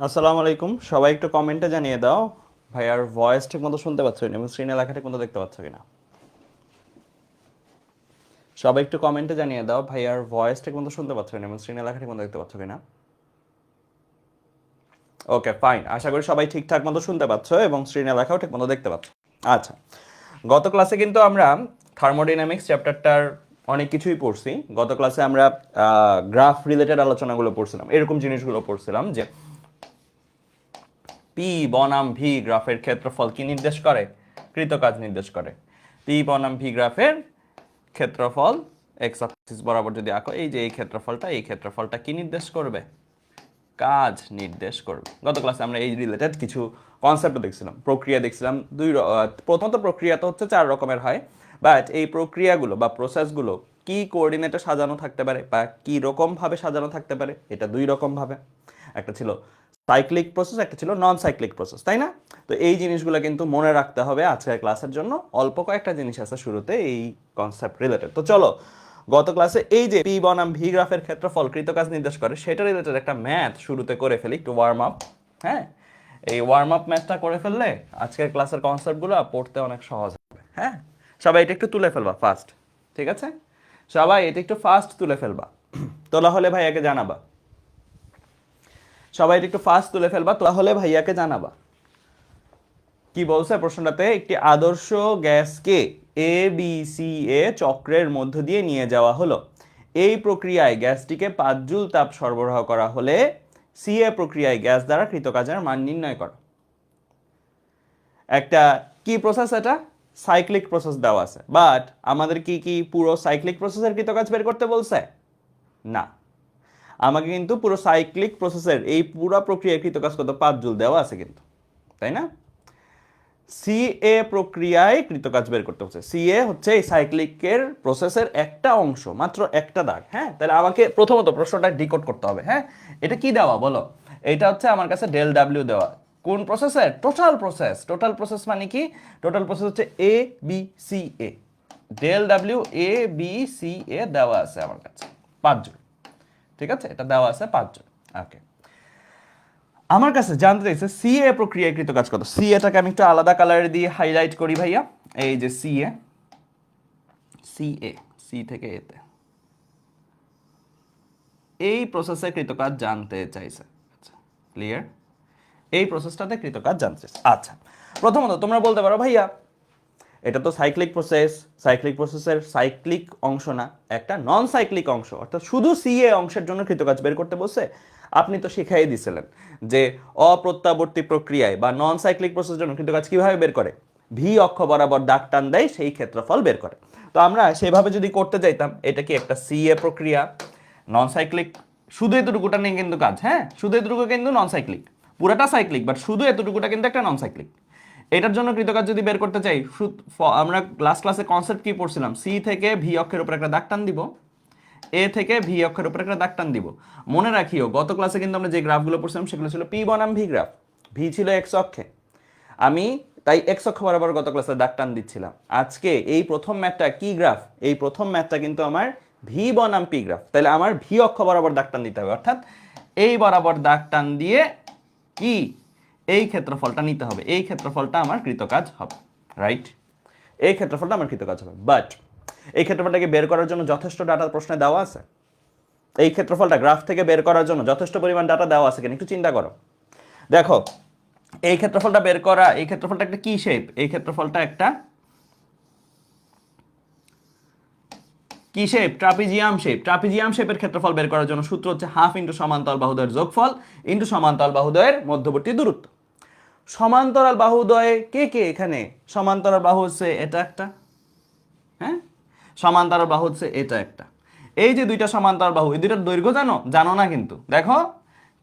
আসসালামু আলাইকুম, সবাই একটু কমেন্টে জানিয়ে দাও ভাইয়ার ভয়েস ঠিক মতো শুনতে পাচ্ছ কিনা এবং স্ক্রিনে লেখা ঠিক মতো দেখতে পাচ্ছ কিনা। সবাই একটু কমেন্টে জানিয়ে দাও ভাইয়ার ভয়েস ঠিক মতো শুনতে পাচ্ছ কিনা এবং স্ক্রিনে লেখা ঠিক মতো দেখতে পাচ্ছ কিনা। ওকে, ফাইন, আশা করি সবাই ঠিকঠাক মতো শুনতে পাচ্ছ এবং স্ক্রিনে লেখাও ঠিক মতো দেখতে পাচ্ছ। আচ্ছা, গত ক্লাসে কিন্তু আমরা থার্মোডাইনামিক্স চ্যাপ্টারটার অনেক কিছুই পড়ছি। গত ক্লাসে আমরা গ্রাফ রিলেটেড আলোচনাগুলো পড়ছিলাম, এরকম জিনিসগুলো পড়ছিলাম যে পি বনাম ভি গ্রাফের ক্ষেত্রফল কি নির্দেশ করে? কৃতকাজ নির্দেশ করে। পি বনাম ভি গ্রাফের ক্ষেত্রফল এক্স অ্যাক্সিস বরাবর যদি আঁকো, এই যে এই ক্ষেত্রফলটা কি নির্দেশ করবে? কাজ নির্দেশ করবে। গত ক্লাসে আমরা এই রিলেটেড কিছু কনসেপ্ট দেখছিলাম, প্রক্রিয়া দেখছিলাম। প্রথমত প্রক্রিয়া তো হচ্ছে 4 রকমের হয়, বাট এই প্রক্রিয়াগুলো বা প্রসেসগুলো কি কোঅর্ডিনেটে সাজানো থাকতে পারে বা কি রকম ভাবে সাজানো থাকতে পারে, এটা 2 রকম ভাবে। একটা ছিল সাইক্লিক প্রসেস, একটা ছিল নন সাইক্লিক প্রসেস, তাই না? তো এই জিনিসগুলো কিন্তু মনে রাখতে হবে আজকের ক্লাসের জন্য। অল্প কয়েকটা জিনিস আছে শুরুতে এই কনসেপ্ট রিলেটেড। তো চলো, গত ক্লাসে এই যে পি বনাম ভি গ্রাফের ক্ষেত্রফল কৃতকাজ নির্দেশ করে সেটা রিলেটেড একটা ম্যাথ শুরুতে করে ফেলি, একটু ওয়ার্ম আপ। হ্যাঁ, এই ওয়ার্ম আপ ম্যাথটা করে ফেললে আজকের ক্লাসের কনসেপ্টগুলো পড়তে অনেক সহজ হবে। হ্যাঁ, সবাই এটা একটু তুলে ফেলবা ফার্স্ট, ঠিক আছে? সবাই এটা একটু ফার্স্ট তুলে ফেলবা, তোলা হলে ভাইয়াকে জানাবা। সবাই এটা একটু ফার্স্ট তুলে ফেলবা, তোলা হলে ভাইয়াকে জানাবা। কি বলছে প্রশ্নটাতে? একটি আদর্শ গ্যাসকে এ বি সি এ চক্রের মধ্য দিয়ে নিয়ে যাওয়া হলো। এই প্রক্রিয়ায় গ্যাসটিকে 5 জুল তাপ সরবরাহ করা হলে সি এ প্রক্রিয়ায় গ্যাস দ্বারা কৃতকাজের মান নির্ণয় করো। একটা কি প্রসেস? এটা সাইক্লিক প্রসেস দেওয়া আছে, বাট আমাদের কি কি পুরো সাইক্লিক প্রসেসের কৃতকাজ বের করতে বলছে? না, আমাকে কিন্তু পুরো সাইক্লিক প্রসেসের এই পুরো প্রক্রিয়ায় কৃতকাজ কত 5 জুল দেওয়া আছে কিন্তু, তাই না? সিএ প্রক্রিয়ায় কৃতকাজ বের করতে হচ্ছে। সিএ হচ্ছে এই সাইক্লিকের প্রসেসের একটা অংশ, মাত্র একটা দাগ। হ্যাঁ, তাহলে আমাকে প্রথমত প্রশ্নটা ডিকোড করতে হবে। হ্যাঁ, এটা কি দেওয়া বলো? এটা হচ্ছে আমার কাছে ডেল ডাব্লিউ দেওয়া। কোন প্রসেসের? Total process. টোটাল প্রসেস মানে কি? টোটাল প্রসেস হচ্ছে A B C A. Del W A B C A দেওয়া আছে আমার কাছে 5 জন। ঠিক আছে, এটা দেওয়া আছে 5 জন। ওকে, আমার কাছে জানতে চাইছে সিএ প্রক্রিয়াকৃত কাজ কত। সিএটাকে আমি একটু আলাদা কালারে দিয়ে হাইলাইট করি ভাইয়া। এই যে সিএ, সিএ, সি থেকে এতে এই প্রসেসে কৃতকাজ জানতে চাইছে। আচ্ছা, ক্লিয়ার? এই প্রসেসটাতে কৃতকাজ জানতে চাইছে। আচ্ছা, প্রথমত তোমরা বলতে পারো ভাইয়া এটা তো সাইক্লিক প্রসেস, সাইক্লিক প্রসেসের সাইক্লিক অংশ না, একটা নন সাইক্লিক অংশ, অর্থাৎ শুধু সিএ অংশের জন্য কৃতকাজ বের করতে বলছে। আপনি তো শিখাই দিয়েছিলেন যে অপ্রত্যাবর্তী প্রক্রিয়ায় বা নন সাইক্লিক প্রসেসের জন্য কৃতকাজ কিভাবে বের করে? ভি অক্ষ বরাবর দাগ টান দেয়, সেই ক্ষেত্রফল বের করে। তো আমরা সেভাবে যদি করতে চাইতাম, এটা কি একটা সিএ প্রক্রিয়া, নন সাইক্লিক, শুধু এতটুকুটা নেই কিন্তু কাজ। হ্যাঁ, শুধু এতটুকু কিন্তু নন সাইক্লিক, পুরাটা সাইক্লিক বাট শুধু এতটুকুটা কিন্তু একটা নন সাইক্লিক। এটার জন্য কৃতকাজ যদি বের করতে চাই, আমরা লাস্ট ক্লাসে কনসেপ্ট কি পড়ছিলাম? সি থেকে ভি অক্ষের উপর একটা দাগ টান দিব, এ থেকে ভি অক্ষের উপর একটা দাগ টান দিব। মনে রাখিও গত ক্লাসে কিন্তু আমরা যে গ্রাফগুলো পড়ছিলাম সেগুলো ছিল পি বনাম ভি গ্রাফ। ভি ছিল এক্স অক্ষে, আমি তাই এক্স অক্ষ বরাবর গত ক্লাসে দাগ টান দিচ্ছিলাম। আজকে এই প্রথম ম্যাথটা কি গ্রাফ? এই প্রথম ম্যাথটা কিন্তু আমার ভি বনাম পি গ্রাফ। তাহলে আমার ভি অক্ষ বরাবর দাগ টান দিতে হবে, অর্থাৎ এই বরাবর দাগ টান দিয়ে কি এই ক্ষেত্রফলটা নিতে হবে। এই ক্ষেত্রফলটা আমার কৃতকাজ হবে, রাইট? এই ক্ষেত্রফলটা আমার কৃতকাজ হবে। বাট এই ক্ষেত্রফলটাকে বের করার জন্য যথেষ্ট ডাটা প্রশ্নে দেওয়া আছে? এই ক্ষেত্রফলটা গ্রাফ থেকে বের করার জন্য যথেষ্ট পরিমাণ ডাটা দেওয়া আছে কিনা একটু চিন্তা করো। দেখো, এই ক্ষেত্রফলটা বের করা, এই ক্ষেত্রফলটা একটা কি শেপ? এই ক্ষেত্রফলটা একটা কি শেপ? Trapezium shape. ট্রাপিজিয়াম শেপের ক্ষেত্রফল বের করার জন্য সূত্র হচ্ছে হাফ ইন্টু সমান্তরাল বাহুদ্বয়ের যোগফল ইন্টু সমান্তরাল বাহুদ্বয়ের মধ্যবর্তী দূরত্ব। সমান্তরাল বাহুদ্বয় কে কে এখানে? সমান্তরাল বাহু হচ্ছে এটা একটা, হ্যাঁ, সমান্তরাল বাহু হচ্ছে এটা একটা। এই যে দুইটা সমান্তরাল বাহু, এই দুইটার দৈর্ঘ্য জানো? জানো না কিন্তু। দেখো,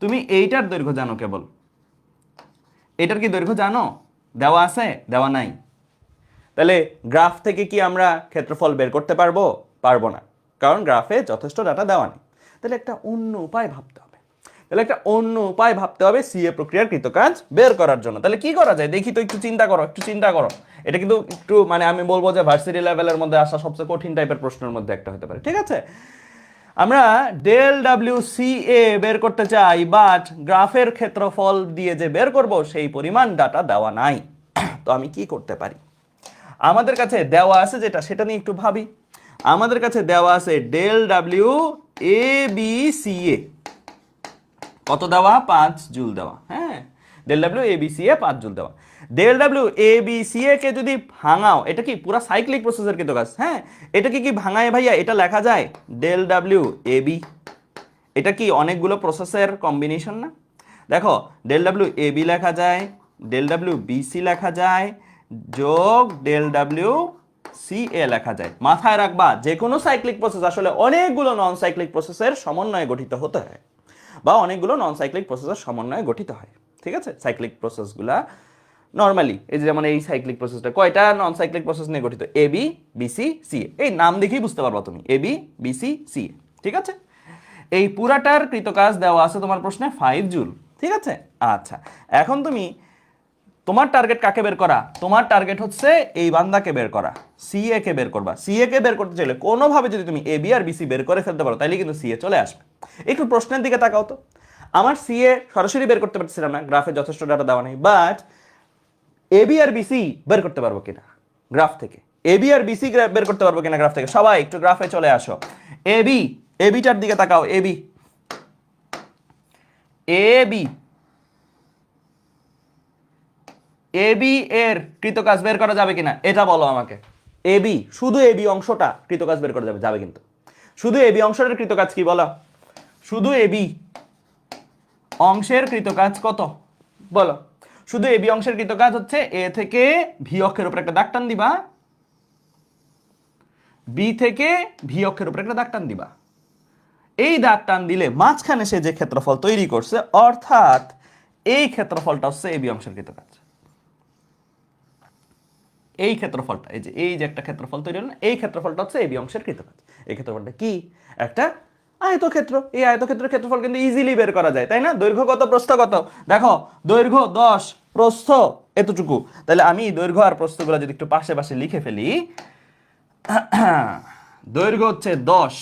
তুমি এইটার দৈর্ঘ্য জানো কেবল, এটার কি দৈর্ঘ্য জানো? দেওয়া আছে? দেওয়া নাই? তাহলে গ্রাফ থেকে কি আমরা ক্ষেত্রফল বের করতে পারবো? পারবো না, কারণ গ্রাফে যথেষ্ট ডাটা দেওয়া নেই। তাহলে একটা অন্য উপায় ভাবতে হবে। তাহলে একটা অন্য উপায় ভাবতে হবে সিএ প্রক্রিয়ার কৃতকাজ বের করার জন্য। তাহলে কি করা যায় দেখি তো, একটু চিন্তা করো, একটু চিন্তা করো। এটা কিন্তু একটু মানে আমি বলবো যে ভার্সিটি লেভেলের মধ্যে আসা সবচেয়ে কঠিন টাইপের প্রশ্নের মধ্যে একটা হতে পারে, ঠিক আছে? আমরা ডেল ডাব্লিউ সি এ বের করতে চাই, বাট গ্রাফের ক্ষেত্রফল দিয়ে যে বের করব সেই পরিমাণ ডাটা দেওয়া নাই। তো আমি কি করতে পারি? আমাদের কাছে দেওয়া আছে যেটা, সেটা নিয়ে একটু ভাবি। আমাদের কাছে দেওয়া আছে del W A B C A, কত দেওয়া? 5 জুল দেওয়া। হ্যাঁ, del W A B C A 5 joule দেওয়া। Del W A B C A কে যদি ভাঙাও, এটা কি পুরো সাইক্লিক প্রসেসের কিন্তু কাজ। হ্যাঁ, এটা কি ভাঙায় ভাইয়া? এটা লেখা যায় ডেল ডাব্লিউ এ বি। এটা কি অনেকগুলো প্রসেসের কম্বিনেশন না? দেখো, ডেল ডাব্লিউ এ বি লেখা যায়, ডেল ডাব্লিউ বি সি লেখা যায়, যোগ ডেল ডাব্লিউ সি এ লেখা যায়। মাথায় রাখবা, যে কোনো সাইক্লিক প্রসেস আসলে অনেকগুলো নন সাইক্লিক প্রসেসের সমন্বয়ে গঠিত হতে হয়, বা অনেকগুলো নন সাইক্লিক প্রসেসের সমন্বয়ে গঠিত হয়। ঠিক আছে? সাইক্লিক প্রসেসগুলা নর্মালি, এই যে যেমন এই সাইক্লিক প্রসেসটা কয়টা নন সাইক্লিক প্রসেস নিয়ে গঠিত? A B B C C এ। এই নাম দেখেই বুঝতে পারবা তুমি, A B B C C এ। ঠিক আছে? এই পুরাটার কৃতকাজ দেওয়া আছে তোমার প্রশ্নে 5 জুল। ঠিক আছে? আচ্ছা, এখন তুমি তোমার টার্গেট কাকে বের করা? তোমার টার্গেট হচ্ছে এই বান্দাকে বের করা, সি এ কে বের করবা। সি এ কে বের করতে চাইলে কোনোভাবে যদি তুমি এ বি আর বিসি বের করে ফেলতে পারো, তাহলে কিন্তু সি এ চলে আসবে। একটু প্রশ্নের দিকে তাকাও তো। আমার সি এ সরাসরি বের করতে পারছিলাম না, গ্রাফে যথেষ্ট ডাটা দেওয়া নেই, বাট এ বি আর বিসি বের করতে পারবো কিনা গ্রাফ থেকে? এ বি আর বিসি বের করতে পারবো কিনা গ্রাফ থেকে? সবাই একটু গ্রাফে চলে আসো। এ বি, এ বিটার দিকে তাকাও। A B, A B, A B এর কৃতকাজ বের করা যাবে কিনা এটা বলো আমাকে। এ বি, শুধু এ বি অংশটা কৃতকাজ বের করা যাবে? যাবে কিন্তু। শুধু এ বি অংশটার কৃতকাজ কি বলো? শুধু এ বি অংশের কৃতকাজ কত বলো? শুধু এ বি অংশের কৃতকাজ হচ্ছে এ থেকে ভি অক্ষের উপর একটা দাগ টান দিবা, বি থেকে ভি অক্ষের উপর একটা দাগ টান দিবা। এই দাগ টান দিলে মাঝখানে সে যে ক্ষেত্রফল তৈরি করছে, অর্থাৎ এই ক্ষেত্রফলটা হচ্ছে এ বি অংশের কৃতকাজ। এই ক্ষেত্রফলটা, এই যে একটা ক্ষেত্রফল তৈরি হলো না, এই ক্ষেত্রফলটা হচ্ছে এবি অংশের কৃতকাজ। এই ক্ষেত্রফলটা কি? একটা আয়তক্ষেত্র। এই আয়তক্ষেত্রের ক্ষেত্রফল কিন্তু ইজিলি বের করা যায়, তাই না? দৈর্ঘ্য কত, প্রস্থ কত? দেখো, দৈর্ঘ্য 10, প্রস্থ এতটুকু। তাহলে আমি দৈর্ঘ্য আর প্রস্থগুলো যদি একটু পাশে পাশে লিখে ফেলি, দৈর্ঘ্য হচ্ছে 10,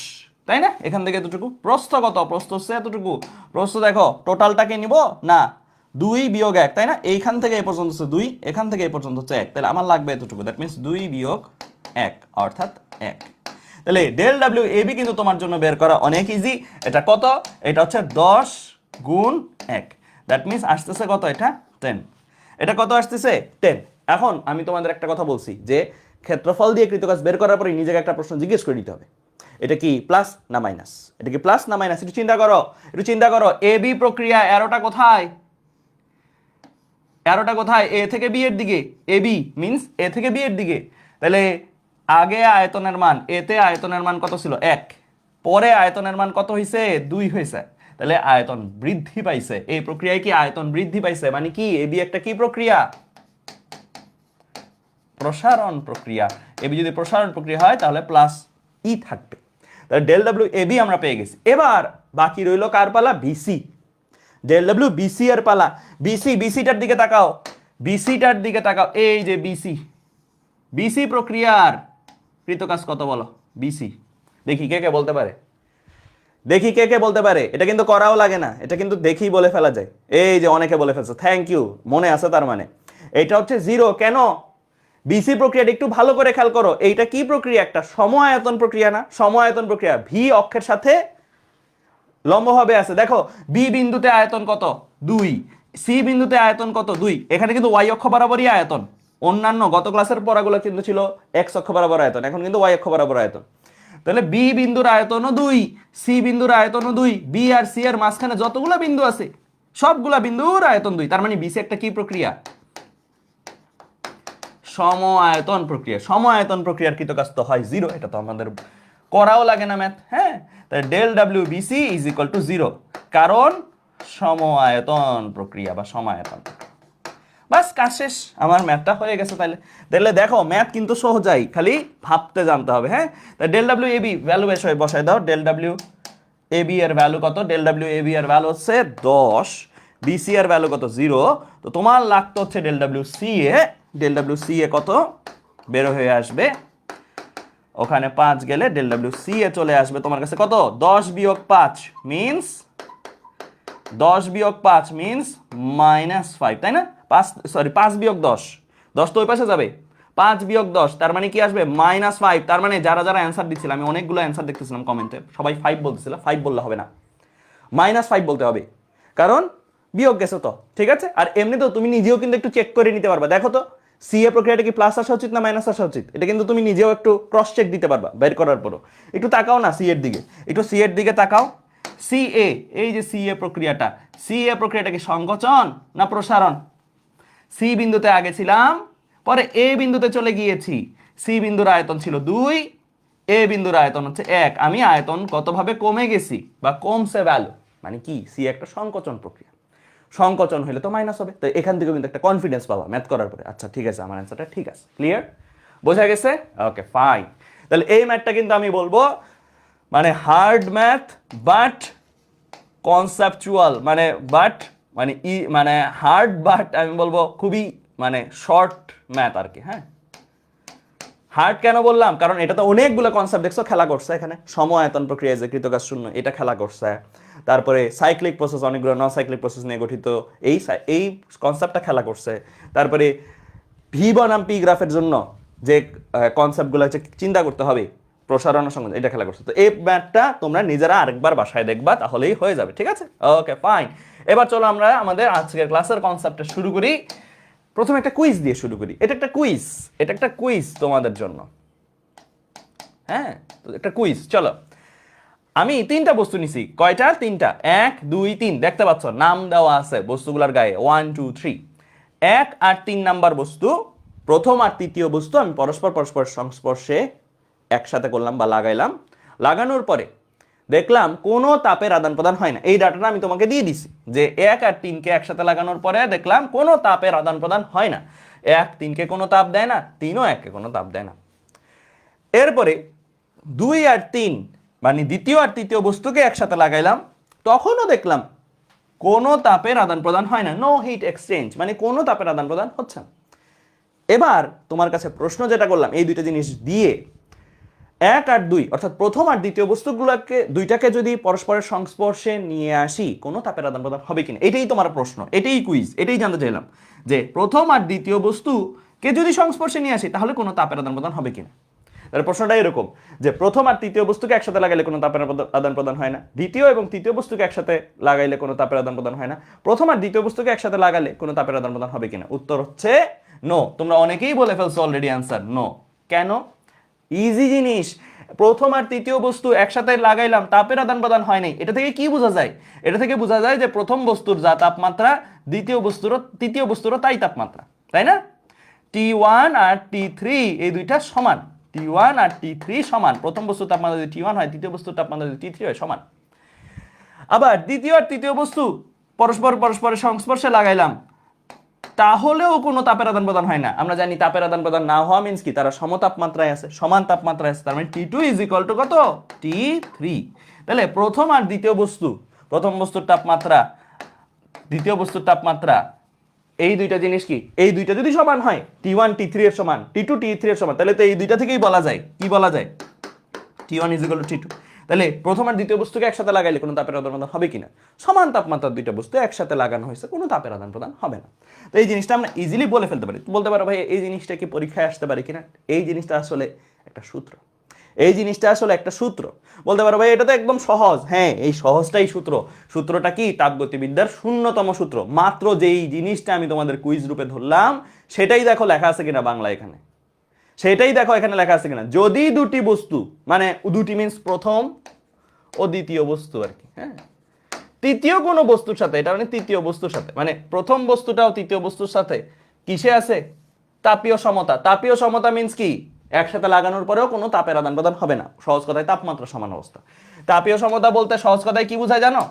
তাই না? এখান থেকে এতটুকু। প্রস্থ কত? প্রস্থ হচ্ছে এতটুকু। প্রস্থ দেখো, টোটালটাকে নিব না, 2 বিয়োগ 1, তাই না? এইখান থেকে এই পর্যন্ত হচ্ছে 2, এখান থেকে এই পর্যন্ত হচ্ছে 1, তাহলে আমার লাগবে এতটুকু। দ্যাট মিন্স 2 বিয়োগ 1 অর্থাৎ 1। তাহলে ডেল ডাব্লিউ এ বি কিন্তু তোমার জন্য বের করা অনেক ইজি। এটা কত? এটা হচ্ছে 10 গুণ 1। দ্যাট মিন্স আসতেছে কত? এটা 10। এটা কত আসতেছে? 10। এখন আমি তোমাদের একটা কথা বলছি যে ক্ষেত্রফল দিয়ে কৃতকাজ বের করার পরে নিজেকে একটা প্রশ্ন জিজ্ঞেস করে নিতে হবে, এটা কি প্লাস না মাইনাস? এটা কি প্লাস না মাইনাস? একটু চিন্তা করো, একটু চিন্তা করো। এ বি প্রক্রিয়া, অ্যারোটা কোথায়? অ্যারোটা কোথায়? এ থেকে বি এর দিকে। এ বি মিন্স এ থেকে বি এর দিকে। তাহলে আগে আয়তনের মান, এতে আয়তনের মান কত ছিল? 1। পরে আয়তনের মান কত হয়েছে? 2 হয়েছে। তাহলে আয়তন বৃদ্ধি পাইছে। এই প্রক্রিয়ায় কি আয়তন বৃদ্ধি পাইছে? মানে কি এ বি একটা কি প্রক্রিয়া? প্রসারণ প্রক্রিয়া। এ বি যদি প্রসারণ প্রক্রিয়া হয় তাহলে প্লাস ই থাকবে। তাহলে ডেল ডাব্লিউ এ বি আমরা পেয়ে গেছি। এবার বাকি রইল কার পালা? বিসি। ডেল ডাব্লিউ বিসি এর পালা। বিসি, বিসিটার দিকে তাকাও, বিসিটার দিকে তাকাও। এই যে বিসি, বিসি প্রক্রিয়ার কৃতকাজ কত বলো? বিসি, দেখি কে কে বলতে পারে, দেখি কে কে বলতে পারে। এটা কিন্তু করাও লাগে না, এটা কিন্তু দেখেই বলে ফেলা যায়। এই যে অনেকে বলে ফেলছে, থ্যাংক ইউ, মনে আছে তার মানে। এটা হচ্ছে 0। কেন? বিসি প্রক্রিয়াটা একটু ভালো করে খেয়াল করো। এইটা কি প্রক্রিয়া? একটা সম আয়তন প্রক্রিয়া না? সম আয়তন প্রক্রিয়া, ভি অক্ষের সাথে লম্বভাবে আছে। দেখো, বি বিন্দুতে আয়তন কত? 2। সি বিন্দুতে আয়তন কত? 2। এখানে কিন্তু ওয়াই অক্ষ বরাবরই আয়তন। অন্যান্য গত ক্লাসের পড়াগুলো কিন্তু ছিল এক্স অক্ষ বরাবর আয়তন, এখন কিন্তু ওয়াই অক্ষ বরাবর আয়তন। তাহলে বি বিন্দুর আয়তনও 2, সি বিন্দুর আয়তনও 2। বি আর সি এর মাঝখানে যতগুলো বিন্দু আছে সবগুলা বিন্দুর আয়তন 2। তার মানে বিসি একটা কি প্রক্রিয়া? সম আয়তন প্রক্রিয়া। সম আয়তন প্রক্রিয়ার কৃতকাজ তো হয় 0, এটা তো আমাদের করাও লাগে না ম্যাথ। হ্যাঁ, তাহলে del W BC is equal to 0, কারণ সম আয়তন প্রক্রিয়া বা সমায়তন। বাস, কাজ শেষ, আমার ম্যাথটা হয়ে গেছে। তাহলে তাহলে দেখো, ম্যাথ কিন্তু সহজাই, খালি ভাবতে জানতে হবে। হ্যাঁ, তাহলে del W A B value বসায় দাও। ডেল ডাব্লিউ এ বি এর ভ্যালু কত? ডেল ডাব্লিউ এ বি এর ভ্যালু হচ্ছে 10, বিসি এর ভ্যালু কত? 0। তো তোমার লাগতো হচ্ছে del W C A. Del W C A কত বের হয়ে আসবে? ওখানে 5 গেলে ডেল ডব্লিউ সি এ চলে আসবে তোমার কাছে কত 10 বিয়োগ 5 মিন্স 10 বিয়োগ 5 মিন্স -5 তাই না 5 বিয়োগ 10 10 তো ওই পাশে যাবে 5 বিয়োগ 10 তার মানে কি আসবে -5 তার মানে যারা যারা অ্যান্সার দিচ্ছিলাম আমি অনেকগুলো অ্যান্সার দেখতেছিলাম কমেন্টে সবাই 5 বলতেছিল 5 বললে হবে না -5 বলতে হবে কারণ বিয়োগ গেছে তো ঠিক আছে আর এমনি তো তুমি নিজেও কিন্তু একটু চেক করে নিতে পারবা দেখো তো সি এ প্রক্রিয়াটা কি প্লাস আসা উচিত না মাইনাস আসা উচিত এটা কিন্তু তুমি নিজেও একটু ক্রস চেক দিতে পারবা বের করার পরও একটু তাকাও না সি এর দিকে একটু সি এর দিকে তাকাও সি এ এই যে সি এ প্রক্রিয়াটা কি সংকোচন না প্রসারণ সি বিন্দুতে আগে ছিলাম পরে এ বিন্দুতে চলে গিয়েছি সি বিন্দুর আয়তন ছিল 2 এ বিন্দুর আয়তন হচ্ছে 1 আমি আয়তন কতভাবে কমে গেছি বা কমছে ভ্যালু মানে কি সি একটা সংকোচন প্রক্রিয়া সংকোচন হলে তো মাইনাস হবে তো এখান থেকে কিন্তু একটা কনফিডেন্স পাবা ম্যাথ করার পরে আচ্ছা ঠিক আছে আমার অ্যান্সারটা ঠিক আছে ক্লিয়ার বোঝা গেছে ওকে ফাইন তাহলে এই ম্যাথটা কিন্তু আমি বলবো মানে হার্ড ম্যাথ বাট কনসেপচুয়াল মানে হার্ড বাট আমি বলবো খুবই মানে শর্ট ম্যাথ আর কি হ্যাঁ হার্ড কেন বললাম কারণ এটা তো অনেকগুলো কনসেপ্ট দেখছো খেলা করছে এখানে সমআয়তন প্রক্রিয়া যে কৃতকাজ শূন্য এটা খেলা করছে তারপরে সাইক্লিক প্রসেস অনেকগুলো নন সাইক্লিক প্রসেস নিয়ে গঠিত এই কনসেপ্টটা খেলা করছে তারপরে ভি বনাম পি গ্রাফের জন্য যে কনসেপ্টগুলো হচ্ছে চিন্তা করতে হবে প্রসারণের সঙ্গে এটা খেলা করছে তো এই ম্যাথটা তোমরা নিজেরা আরেকবার বাসায় দেখবা তাহলেই হয়ে যাবে ঠিক আছে ওকে ফাইন এবার চলো আমরা আমাদের আজকের ক্লাসের কনসেপ্টটা শুরু করি প্রথমে একটা কুইজ দিয়ে শুরু করি এটা একটা কুইজ তোমাদের জন্য হ্যাঁ তো একটা কুইজ চলো আমি 3টা বস্তু নিছি কয়টা 3টা 1 2 3 দেখতে পাচ্ছ নাম দেওয়া আছে বস্তুগুলোর গায়ে 1 2 3 1 আর 3 নাম্বার বস্তু প্রথম আর তৃতীয় বস্তু আমি পরস্পর সংস্পর্শে একসাথে করলাম বা লাগাইলাম লাগানোর পরে দেখলাম কোনো তাপের আদান প্রদান হয় না এই ডাটাটা আমি তোমাকে দিয়ে দিছি যে 1 আর 3 কে একসাথে লাগানোর পরে দেখলাম কোনো তাপের আদান প্রদান হয় না 1 3 কে কোনো তাপ দেয় না 3 ও 1 কে কোনো তাপ দেয় না এরপরে 2 আর 3 মানে দ্বিতীয় আর তৃতীয় বস্তুকে একসাথে লাগাইলাম তখনও দেখলাম কোনো তাপের আদান প্রদান হয় না নো হিট এক্সচেঞ্জ মানে কোনো তাপের আদান প্রদান হচ্ছে না এবার তোমার কাছে প্রশ্ন যেটা করলাম এই দুইটা জিনিস দিয়ে 1 আর 2 অর্থাৎ প্রথম আর দ্বিতীয় বস্তুগুলোকে দুইটাকে যদি পরস্পরের সংস্পর্শে নিয়ে আসি কোনো তাপের আদান প্রদান হবে কিনা এটাই তোমার প্রশ্ন এটাই কুইজ এটাই জানতে চাইলাম যে প্রথম আর দ্বিতীয় বস্তুকে যদি সংস্পর্শে নিয়ে আসি তাহলে কোনো তাপের আদান প্রদান হবে কিনা তাহলে প্রশ্নটা এরকম যে প্রথম আর তৃতীয় বস্তুকে একসাথে লাগাইলে কোনো তাপের আদান প্রদান হয় না দ্বিতীয় এবং তৃতীয় বস্তুকে একসাথে লাগাইলে কোনো তাপের আদান প্রদান হয় না প্রথম আর দ্বিতীয় বস্তুকে একসাথে লাগালে কোনো তাপের আদান প্রদান হবে কিনা উত্তর হচ্ছে নো তোমরা অনেকেই বলে ফেলছো অলরেডি অ্যান্সার নো কেন ইজি জিনিস প্রথম আর তৃতীয় বস্তু একসাথে লাগাইলাম তাপের আদান প্রদান হয় নাই এটা থেকে কি বোঝা যায় এটা থেকে বোঝা যায় যে প্রথম বস্তুর যা তাপমাত্রা তৃতীয় বস্তুরও তাই তাপমাত্রা তাই না T1 আর T3 এই দুইটা সমান T1 আর T3 সমান প্রথম বস্তুর তাপমাত্রা যদি T1 হয় তৃতীয় বস্তুর তাপমাত্রা যদি T3 হয় সমান আবার দ্বিতীয় আর তৃতীয় বস্তু পরস্পরের সংস্পর্শে লাগাইলাম তাহলেও কোনো তাপের আদান প্রদান হয় না আমরা জানি তাপের আদান প্রদান না হওয়া মিন্স কি তারা সমতাপমাত্রায় আছে সমান তাপমাত্রায় আছে তার মানে T2 = কত T3 তাহলে প্রথম আর দ্বিতীয় বস্তু প্রথম বস্তুর তাপমাত্রা দ্বিতীয় বস্তুর তাপমাত্রা এই দুইটা জিনিস কি এই দুইটা যদি সমান হয় T1 T3 এর সমান T2 T3 এর সমান তাহলে তো এই দুইটা থেকেই বলা যায় কি বলা যায় T1 = T2 তাহলে প্রথম আর দ্বিতীয় বস্তুকে একসাথে লাগাইলে কোনো তাপের আদান প্রদান হবে কিনা সমান তাপমাত্রার দুইটা বস্তু একসাথে লাগানো হয়েছে কোনো তাপের আদান প্রদান হবে না তো এই জিনিসটা আমরা ইজিলি বলে ফেলতে পারি বলতে পারো ভাই এই জিনিসটা কি পরীক্ষায় আসতে পারে কিনা এই জিনিসটা আসলে একটা সূত্র বলতে পারো ভাই এটা তো একদম সহজ হ্যাঁ এই সহজটাই সূত্রটা কি তাপগতিবিদ্যার শূন্যতম সূত্র মাত্র যেই জিনিসটা আমি তোমাদের কুইজ রূপে ধরলাম সেটাই দেখো লেখা আছে কিনা বাংলা এখানে সেটাই দেখো এখানে লেখা আছে কিনা যদি দুটি বস্তু মানে দুটি মিন্স প্রথম ও দ্বিতীয় বস্তু আর কি হ্যাঁ তৃতীয় কোনো বস্তুর সাথে এটা মানে তৃতীয় বস্তুর সাথে মানে প্রথম বস্তুটাও তৃতীয় বস্তুর সাথে কিসে আছে তাপীয় সমতা মিন্স কি একসাথে লাগানোর পরেও কোনো তাপের আদান প্রদান হবে না সহজ কথায় তাপমাত্রা সমান অবস্থা তাপীয় সমতা বলতে সহজ কথায় কি বোঝায় জানো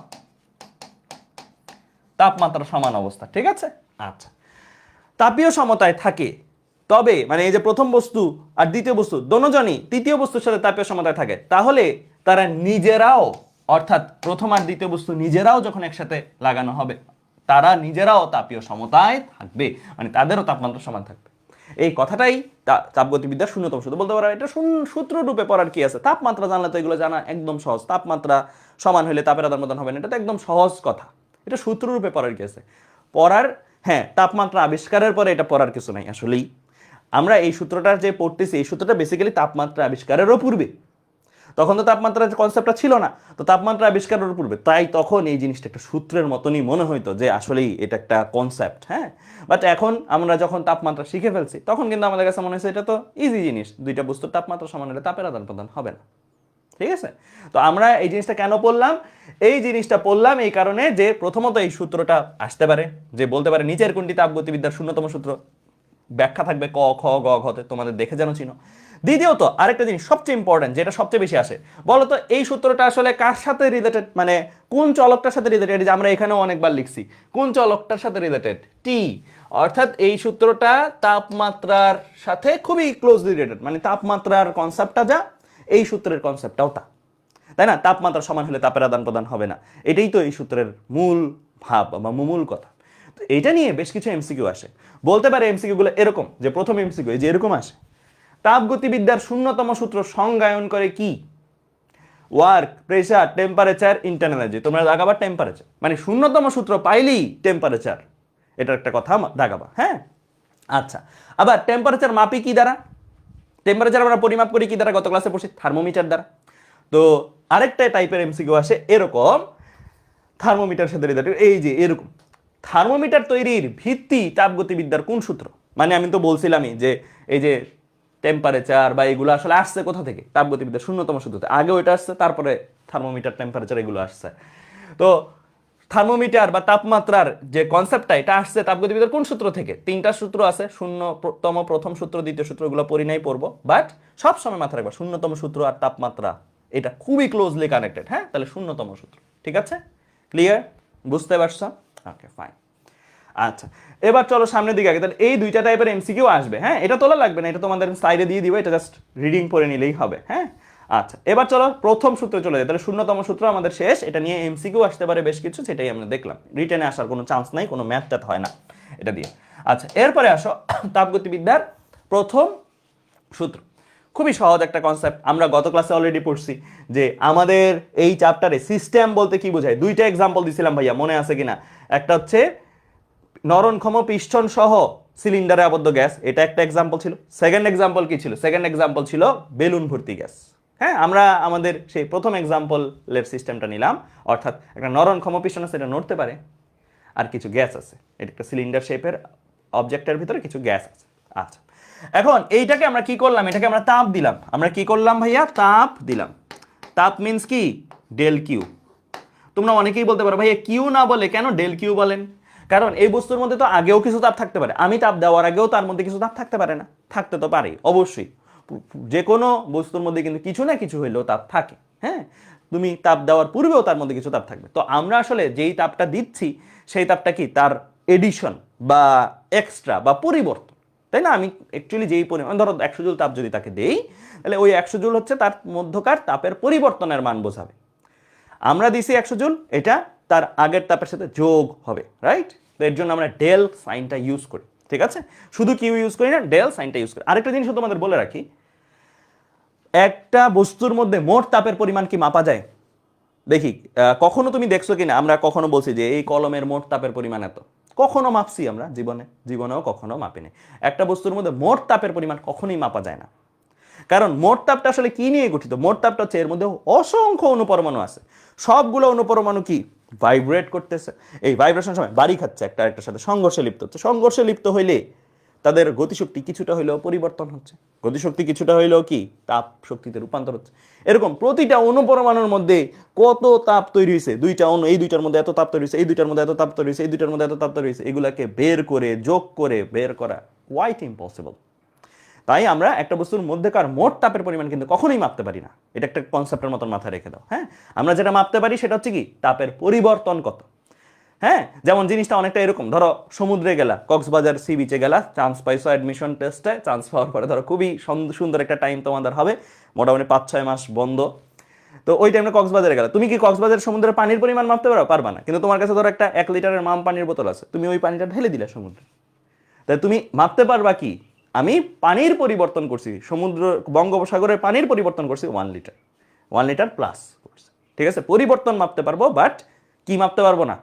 তাপমাত্রা সমান অবস্থা ঠিক আছে আচ্ছা তাপীয় সমতায় থাকে তবে মানে এই যে প্রথম বস্তু আর দ্বিতীয় বস্তু দোনোজনই তৃতীয় বস্তুর সাথে তাপীয় সমতায় থাকে তাহলে তারা নিজেরাও অর্থাৎ প্রথম আর দ্বিতীয় বস্তু নিজেরাও যখন একসাথে লাগানো হবে তারা নিজেরাও তাপীয় সমতায় থাকবে মানে তাদেরও তাপমাত্রা সমান থাকবে এই কথাটাই তাপগতিবিদ্যার শূন্যতম সূত্র। বলতে পারো এটা সূত্র রূপে পড়ার কি আছে, তাপমাত্রা জানলে তো এগুলো জানা একদম সহজ। তাপমাত্রা সমান হলে তাপের আদান প্রদান হবে না, এটা তো একদম সহজ কথা। এটা সূত্র রূপে পড়ার কি আছে পড়ার? হ্যাঁ, তাপমাত্রা আবিষ্কারের পরে এটা পড়ার কিছু নাই আসলেই। আমরা এই সূত্রটা যে পড়তেছি, এই সূত্রটা বেসিক্যালি তাপমাত্রা আবিষ্কারেরও পূর্বে। তখন তো তাপমাত্রার কনসেপ্টটা ছিল না, তো তাপমাত্রা আবিষ্কারের পূর্বে, তাই তখন এই জিনিসটা একটা সূত্রের মতনই মনে হইতো যে আসলেই এটা একটা কনসেপ্ট। হ্যাঁ, বাট এখন আমরা যখন তাপমাত্রা শিখে ফেলছি, তখন কিন্তু আমাদের কাছে মনে হচ্ছে এটা তো ইজি জিনিস, দুইটা বস্তুর তাপমাত্রা সমান হলে তাপের আদান প্রদান হবে না। ঠিক আছে, তো আমরা এই জিনিসটা কেন পড়লাম? এই জিনিসটা পড়লাম এই কারণে যে প্রথমত এই সূত্রটা আসতে পারে, যে বলতে পারে নিচের কোনটি তাপগতিবিদ্যার শূন্যতম সূত্র, ব্যাখ্যা থাকবে ক খ গ ঘতে, তোমাদের দেখে যেন চিনো। দ্বিতীয়ত আরেকটা জিনিস সবচেয়ে ইম্পর্টেন্ট, যেটা সবচেয়ে বেশি আসে, বলো তো এই সূত্রটা আসলে কার সাথে রিলেটেড, মানে কোন চলকটার সাথে রিলেটেড? যে আমরা এখানেও অনেকবার লিখছি, কোন চলকটার সাথে রিলেটেড? টি। অর্থাৎ এই সূত্রটা তাপমাত্রার সাথে খুবই ক্লোজলি রিলেটেড, মানে তাপমাত্রার কনসেপ্টটা যা, এই সূত্রের কনসেপ্টটাও তা, তাই না? তাপমাত্রা সমান হলে তাপের আদান প্রদান হবে না, এটাই তো এই সূত্রের মূল ভাব বা মূল কথা। তো এটা নিয়ে বেশ কিছু এমসিকিউ আসে। বলতে পারে এমসিকিউ গুলো এরকম, যে প্রথম এমসিকিউ যে এরকম আসে, তাপগতিবিদ্যার শূন্যতম সূত্র সংজ্ঞায়ন করে কি? Work, pressure, temperature, internal energy. তোমরা দাগাবা টেম্পারেচার, মানে শূন্যতম সূত্র পাইলেই টেম্পারেচার, এটার একটা কথা দাগাবা। হ্যাঁ, আচ্ছা, আবার টেম্পারেচার মাপি কি দ্বারা? টেম্পারেচার আমরা পরিমাপ করি কি দ্বারা? গত ক্লাসে পড়ছি থার্মোমিটার দ্বারা। তো আরেকটা টাইপের এমসিকিউ আসে এরকম, থার্মোমিটার সাথে রিলেটেড, এই যে এরকম, থার্মোমিটার তৈরির ভিত্তি তাপগতিবিদ্যার কোন সূত্র? মানে আমি তো বলছিলামই যে এই যে টেম্পারেচার বা এগুলো আসলে আসছে কোথা থেকে? তাপগতিবিদ্যার শূন্যতম সূত্রতে। আগে ওইটা আসছে, তারপরে থার্মোমিটার, টেম্পারেচার এগুলো আসছে। তো থার্মোমিটার বা তাপমাত্রার যে কনসেপ্টটা, এটা আসছে তাপগতিবিদ্যার কোন সূত্র থেকে? তিনটা সূত্র আছে, শূন্যতম প্রথম সূত্র, দ্বিতীয় সূত্র, এগুলো পড়ি নাই, পড়বো, বাট সব সময় মাথায় রাখবা শূন্যতম সূত্র আর তাপমাত্রা এটা খুবই ক্লোজলি কানেক্টেড। হ্যাঁ, তাহলে শূন্যতম সূত্র, ঠিক আছে? ক্লিয়ার? বুঝতে পারছো? ওকে, ফাইন। আচ্ছা, এবার চলো সামনের দিকে আগে। তাহলে এই দুইটা টাইপের এমসিকিউ আসবে। হ্যাঁ, এটা তোলা লাগবে না, এটা তোমাদের স্লাইডে দিয়ে দিব, এটা জাস্ট রিডিং পড়ে নিলেই হবে। হ্যাঁ, আচ্ছা, এবার চলো প্রথম সূত্রে চলে যাই। তাহলে শূন্যতম সূত্র আমাদের শেষ, এটা নিয়ে এমসিকিউ আসতে পারে বেশ কিছু, সেটাই আমরা দেখলাম। রিটেনে আসার কোনো চান্স নাই, কোনো ম্যাথ ট্যাথ হয় না এটা দিয়ে। আচ্ছা, এরপরে আসো তাপগতিবিদ্যার প্রথম সূত্র। খুবই সহজ একটা কনসেপ্ট, আমরা গত ক্লাসে অলরেডি পড়ছি যে আমাদের এই চ্যাপ্টারে সিস্টেম বলতে কি বোঝায়। দুইটা এক্সাম্পল দিছিলাম ভাইয়া, মনে আছে কিনা? একটা হচ্ছে নরনক্ষম পিস্টন সহ সিলিন্ডারে আবদ্ধ গ্যাস, এটা একটা এক্সাম্পল ছিল। সেকেন্ড এক্সাম্পল কি ছিল? সেকেন্ড এক্সাম্পল ছিল বেলুন ভর্তি গ্যাস। হ্যাঁ, আমরা আমাদের সেই প্রথম এক্সাম্পলের সিস্টেমটা নিলাম, অর্থাৎ একটা নরনক্ষম পিস্টন আছে, এটা নড়তে পারে, আর কিছু গ্যাস আছে, এটা একটা সিলিন্ডার শেপের অবজেক্টের ভিতরে কিছু গ্যাস আছে। আচ্ছা, এখন এইটাকে আমরা কি করলাম? এটাকে আমরা তাপ দিলাম। আমরা কি করলাম ভাইয়া? তাপ দিলাম। তাপ মিন্স কি? Del Q. তোমরা অনেকেই বলতে পারো ভাইয়া কিউ না বলে কেন ডেল কিউ বলেন? কারণ এই বস্তুর মধ্যে তো আগেও কিছু তাপ থাকতে পারে, আমি তাপ দেওয়ার আগেও তার মধ্যে কিছু তাপ থাকতে পারে না? থাকতে তো পারে অবশ্যই, যে কোনো বস্তুর মধ্যে কিন্তু কিছু না কিছু হইলেও তাপ থাকে। হ্যাঁ, তুমি তাপ দেওয়ার পূর্বেও তার মধ্যে কিছু তাপ থাকবে। তো আমরা আসলে যেই তাপটা দিচ্ছি, সেই তাপটা কি? তার এডিশন বা এক্সট্রা বা পরিবর্তন, তাই না? আমি অ্যাকচুয়ালি যেই পরিমাণ, ধরো 100 জুল তাপ যদি তাকে দেই, তাহলে ওই 100 জুল হচ্ছে তার মধ্যকার তাপের পরিবর্তনের মান বোঝাবে। আমরা দিছি 100 জুল, এটা তার আগের তাপের সাথে যোগ হবে, রাইট? তো এর জন্য আমরা ডেল সাইনটা ইউজ করি, ঠিক আছে? শুধু কিউ ইউজ করি না, ডেল সাইনটা ইউজ করি। আরেকটা জিনিস তোমাদের বলে রাখি, একটা বস্তুর মধ্যে মোট তাপের পরিমাণ কি মাপা যায়? দেখি কখনো তুমি দেখছো কিনা, আমরা কখনো বলছি যে এই কলমের মোট তাপের পরিমাণ এত? কখনো মাপছি আমরা জীবনেও কখনো মাপিনি। একটা বস্তুর মধ্যে মোট তাপের পরিমাণ কখনোই মাপা যায় না, কারণ মোট তাপটা আসলে কি নিয়ে গঠিত? মোট তাপটা হচ্ছে এর মধ্যে অসংখ্য অণুপরমাণু আছে, সবগুলো অণুপরমাণু কি? ভাইব্রেট করতেছে, এই ভাইব্রেশন সময় বাড়ি খাচ্ছে, একটা আরেকটার সাথে সংঘর্ষে লিপ্ত হচ্ছে। সংঘর্ষে লিপ্ত হইলে তাদের গতিশক্তি কিছুটা হইলেও পরিবর্তন হচ্ছে, গতিশক্তি কিছুটা হইলেও কি? তাপ শক্তিতে রূপান্তর হচ্ছে। এরকম প্রতিটা অণুপরমাণুর মধ্যে কত তাপ তৈরি হয়েছে, দুইটা অণু, এই দুইটার মধ্যে এত তাপ তৈরি হয়েছে, এই দুইটার মধ্যে এত তাপ তৈরি হয়েছে, এই দুইটার মধ্যে এত তাপ তৈরি হয়েছে, এগুলাকে বের করে যোগ করে বের করা কোয়াইট ইম্পসিবল। তাই আমরা একটা বস্তুর মধ্যেকার মোট তাপের পরিমাণ কিন্তু কখনোই মাপতে পারি না, এটা একটা কনসেপ্টের মতন মাথায় রেখে দাও। হ্যাঁ, আমরা যেটা মাপতে পারি সেটা হচ্ছে কি? তাপের পরিবর্তন কত। হ্যাঁ, যেমন জিনিসটা অনেকটা এরকম, ধরো সমুদ্রে গেলা, কক্সবাজার সি বিচে গেলা, চান্স পাইছো অ্যাডমিশন টেস্টে, চান্স পাওয়ার পরে ধরো খুবই সুন্দর একটা টাইম তোমাদের হবে, মোটামুটি 5-6 মাস বন্ধ। তো ওই টাইমে কক্সবাজারে গেলা, তুমি কি কক্সবাজার সমুদ্রের পানির পরিমাণ মাপতে পারো? পারবা না। কিন্তু তোমার কাছে ধরো একটা 1 লিটারের মাম পানির বোতল আছে, তুমি ওই পানিটা ঢেলে দিলা সমুদ্রে, তাই তুমি মাপতে পারবা কি? আমি পানির পরিবর্তন করছি, সমুদ্র বঙ্গোপসাগরের পানির পরিবর্তন করছি 1 লিটার, 1 লিটার প্লাস করছি, ঠিক আছে। পরিবর্তন মাপতে পারবো, বাট কি মাপতে পারবো না,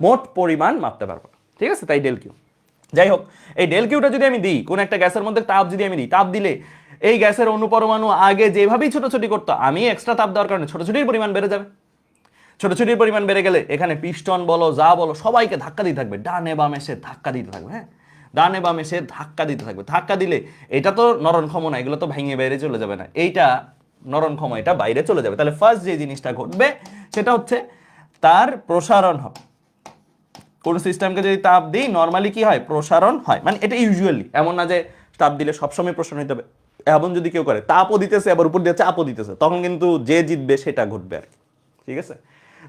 মোট পরিমাণ মাপতে পারবো না, ঠিক আছে। তাই ডেল কিউ। যাই হোক, এই ডেল কিউটা যদি আমি দিই, কোন একটা গ্যাসের মধ্যে তাপ যদি আমি দিই, তাপ দিলে এই গ্যাসের অনুপরমাণু আগে যেভাবেই ছোটাছুটি করতো, আমি এক্সট্রা তাপ দেওয়ার কারণে ছোটাছুটির পরিমাণ বেড়ে যাবে। ছোটাছুটির পরিমাণ বেড়ে গেলে এখানে পিস্টন বলো যা বলো সবাইকে ধাক্কা দিতে থাকবে, ডানে বামে সে ধাক্কা দিতে থাকবে, হ্যাঁ, ডানে বামে সে ধাক্কা দিতে থাকবে। ধাক্কা দিলে এটা তো নরনক্ষম না, এগুলো তো ভেঙে বাইরে চলে যাবে না, এইটা নরনক্ষম, এটা বাইরে চলে যাবে। তাহলে ফার্স্ট যে জিনিসটা ঘটবে সেটা হচ্ছে তার প্রসারণ হবে। কোন সিস্টেমকে যদি তাপ দিই নর্মালি কি হয়, প্রসারণ হয়। মানে এটা ইউজুয়ালি, এমন না যে তাপ দিলে সবসময় প্রসারণ হতে হবে। এমন যদি কেউ করে তাপও দিতেছে আবার উপর দিয়ে চাপও দিতেছে, তখন কিন্তু যে জিতবে সেটা ঘটবে আর কি, ঠিক আছে।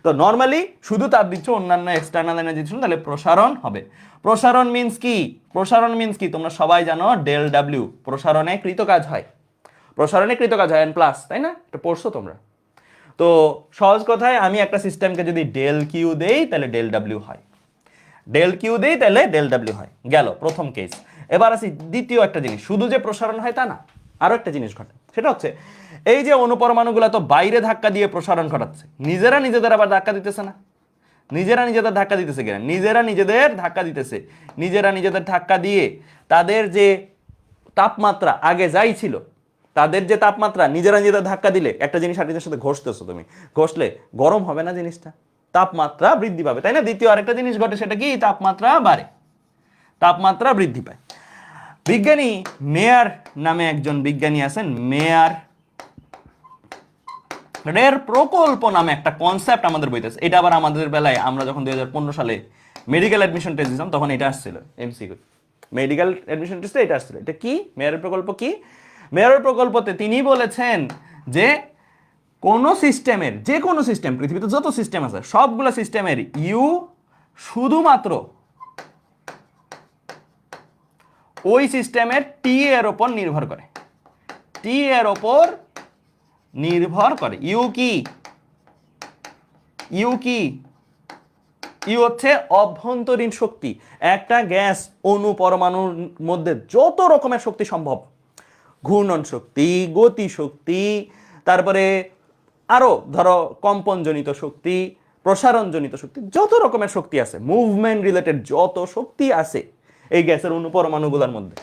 তো নর্মালি শুধু তাপ দিচ্ছ, অন্যান্য এক্সটার্নাল এনার্জি দিচ্ছ, তাহলে প্রসারণ হবে। প্রসারণ মিন্স কি, প্রসারণ মিন্স কি তোমরা সবাই জানো, ডেল ডাব্লিউ, প্রসারণে কৃত কাজ হয়, প্রসারণে কৃত কাজ হয়, প্লাস, তাই না, এটা পড়ছো তোমরা। তো সহজ কথায় আমি একটা সিস্টেমকে যদি ডেল কিউ দেই তাহলে ডেল ডাব্লিউ হয়, ডেল কিউ দেই তাহলে ডেল ডাব্লিউ হয়, গেল প্রথম কেস। এবার আসি দ্বিতীয় একটা জিনিস, শুধু যে প্রসারণ হয় তা না, আরো একটা জিনিস ঘটে, সেটা হচ্ছে এই যে অনুপরমাণুগুলো তো বাইরে ধাক্কা দিয়ে প্রসারণ ঘটাচ্ছে, নিজেরা নিজেদের আবার ধাক্কা দিতেছে না, নিজেরা নিজেদের ধাক্কা দিতেছে কিনা, নিজেরা নিজেদের ধাক্কা দিতেছে, নিজেরা নিজেদের ধাক্কা দিয়ে তাদের যে তাপমাত্রা আগে যাই ছিল, তাদের যে তাপমাত্রা নিজেরা নিজেদের ধাক্কা দিলে, একটা জিনিস আরেকটার সাথে ঘষতেছো তুমি, ঘষলে গরম হবে না জিনিসটা, তাপমাত্রা বৃদ্ধি পাবে, তাই না। দ্বিতীয় আরেকটা জিনিস ঘটে, সেটা কি, তাপমাত্রা বাড়ে, তাপমাত্রা বৃদ্ধি পায়। বিজ্ঞানী মেয়ার নামে একজন বিজ্ঞানী আছেন, মেয়ার এর প্রকল্প নামে একটা কনসেপ্ট আমাদের বইতে আছে। এটা আবার আমাদের বেলায় আমরা যখন 2015 সালে মেডিকেল অ্যাডমিশন টেস্ট দিতাম তখন এটা আসছিল এমসিকিউ, মেডিকেল অ্যাডমিশন টেস্টে এটা আসছিল। এটা কি, মেয়ারের প্রকল্প কি, মেয়ারের প্রকল্পতে তিনি বলেছেন যে কোন সিস্টেমের, যে কোনো সিস্টেম, পৃথিবীতে যত সিস্টেম আছে সবগুলো সিস্টেমের ইউ শুধুমাত্র ওই সিস্টেমের টি এর ওপর নির্ভর করে, টি এর ওপর নির্ভর করে। ইউ কি, ইউ কি, ইউ হচ্ছে অভ্যন্তরীণ শক্তি। একটা গ্যাস অণু পরমাণুর মধ্যে যত রকমের শক্তি সম্ভব, ঘূর্ণন শক্তি, গতি শক্তি, তারপরে আরো ধরো কম্পনজনিত শক্তি, প্রসারণজনিত শক্তি, যত রকমের শক্তি আছে, মুভমেন্ট রিলেটেড যত শক্তি আছে এই গ্যাসের অণু পরমাণুগুলোর মধ্যে,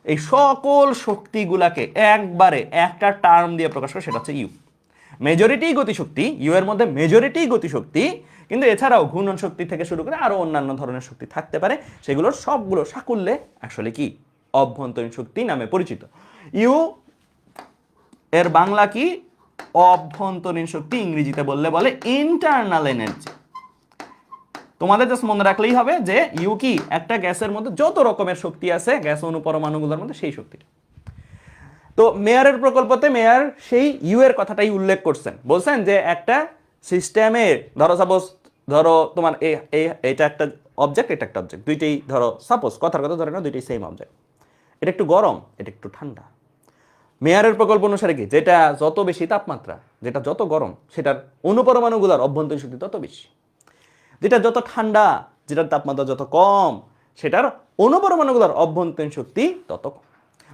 এই সকল শক্তিগুলাকে একবারে একটা টার্ম দিয়ে প্রকাশ করে, সেটা হচ্ছে ইউ। মেজরিটি গতিশক্তি, ইউ এর মধ্যে মেজরিটি গতিশক্তি, কিন্তু এছাড়াও ঘূর্ণন শক্তি থেকে শুরু করে আরো অন্যান্য ধরনের শক্তি থাকতে পারে, সেগুলোর সবগুলো সাকুল্যে আসলে কি, অভ্যন্তরীণ শক্তি নামে পরিচিত। ইউ এর বাংলা কি, অভ্যন্তরীণ শক্তি, ইংরেজিতে বললে বলে ইন্টারনাল এনার্জি। তোমাদের জাস্ট মনে রাখলেই হবে যে ইউ কি, একটা গ্যাসের মধ্যে যত রকমের শক্তি আছে গ্যাস অণু পরমাণুগুলোর মধ্যে সেই শক্তিটা। তো মেয়ারের প্রকল্পতে মেয়ার সেই ইউ এর কথাটাই উল্লেখ করছেন, বলছেন যে একটা সিস্টেমের, ধরো সাপোজ, ধরো তোমার এটা একটা অবজেক্ট, এটা একটা অবজেক্ট, দুইটাই ধরো সাপোজ, কথার কথা ধরে না, দুইটাই সেম অবজেক্ট, এটা একটু গরম, এটা একটু ঠান্ডা। মেয়ারের প্রকল্প অনুসারে কি, যেটা যত বেশি তাপমাত্রা, যেটা যত গরম, সেটার অনুপরমাণুগুলোর অভ্যন্তরীণ শক্তি তত বেশি, যেটা যত ঠান্ডা, যেটার তাপমাত্রা যত কম, সেটার অনুপরমাণুগুলোর অভ্যন্তরীণ শক্তি তত কম।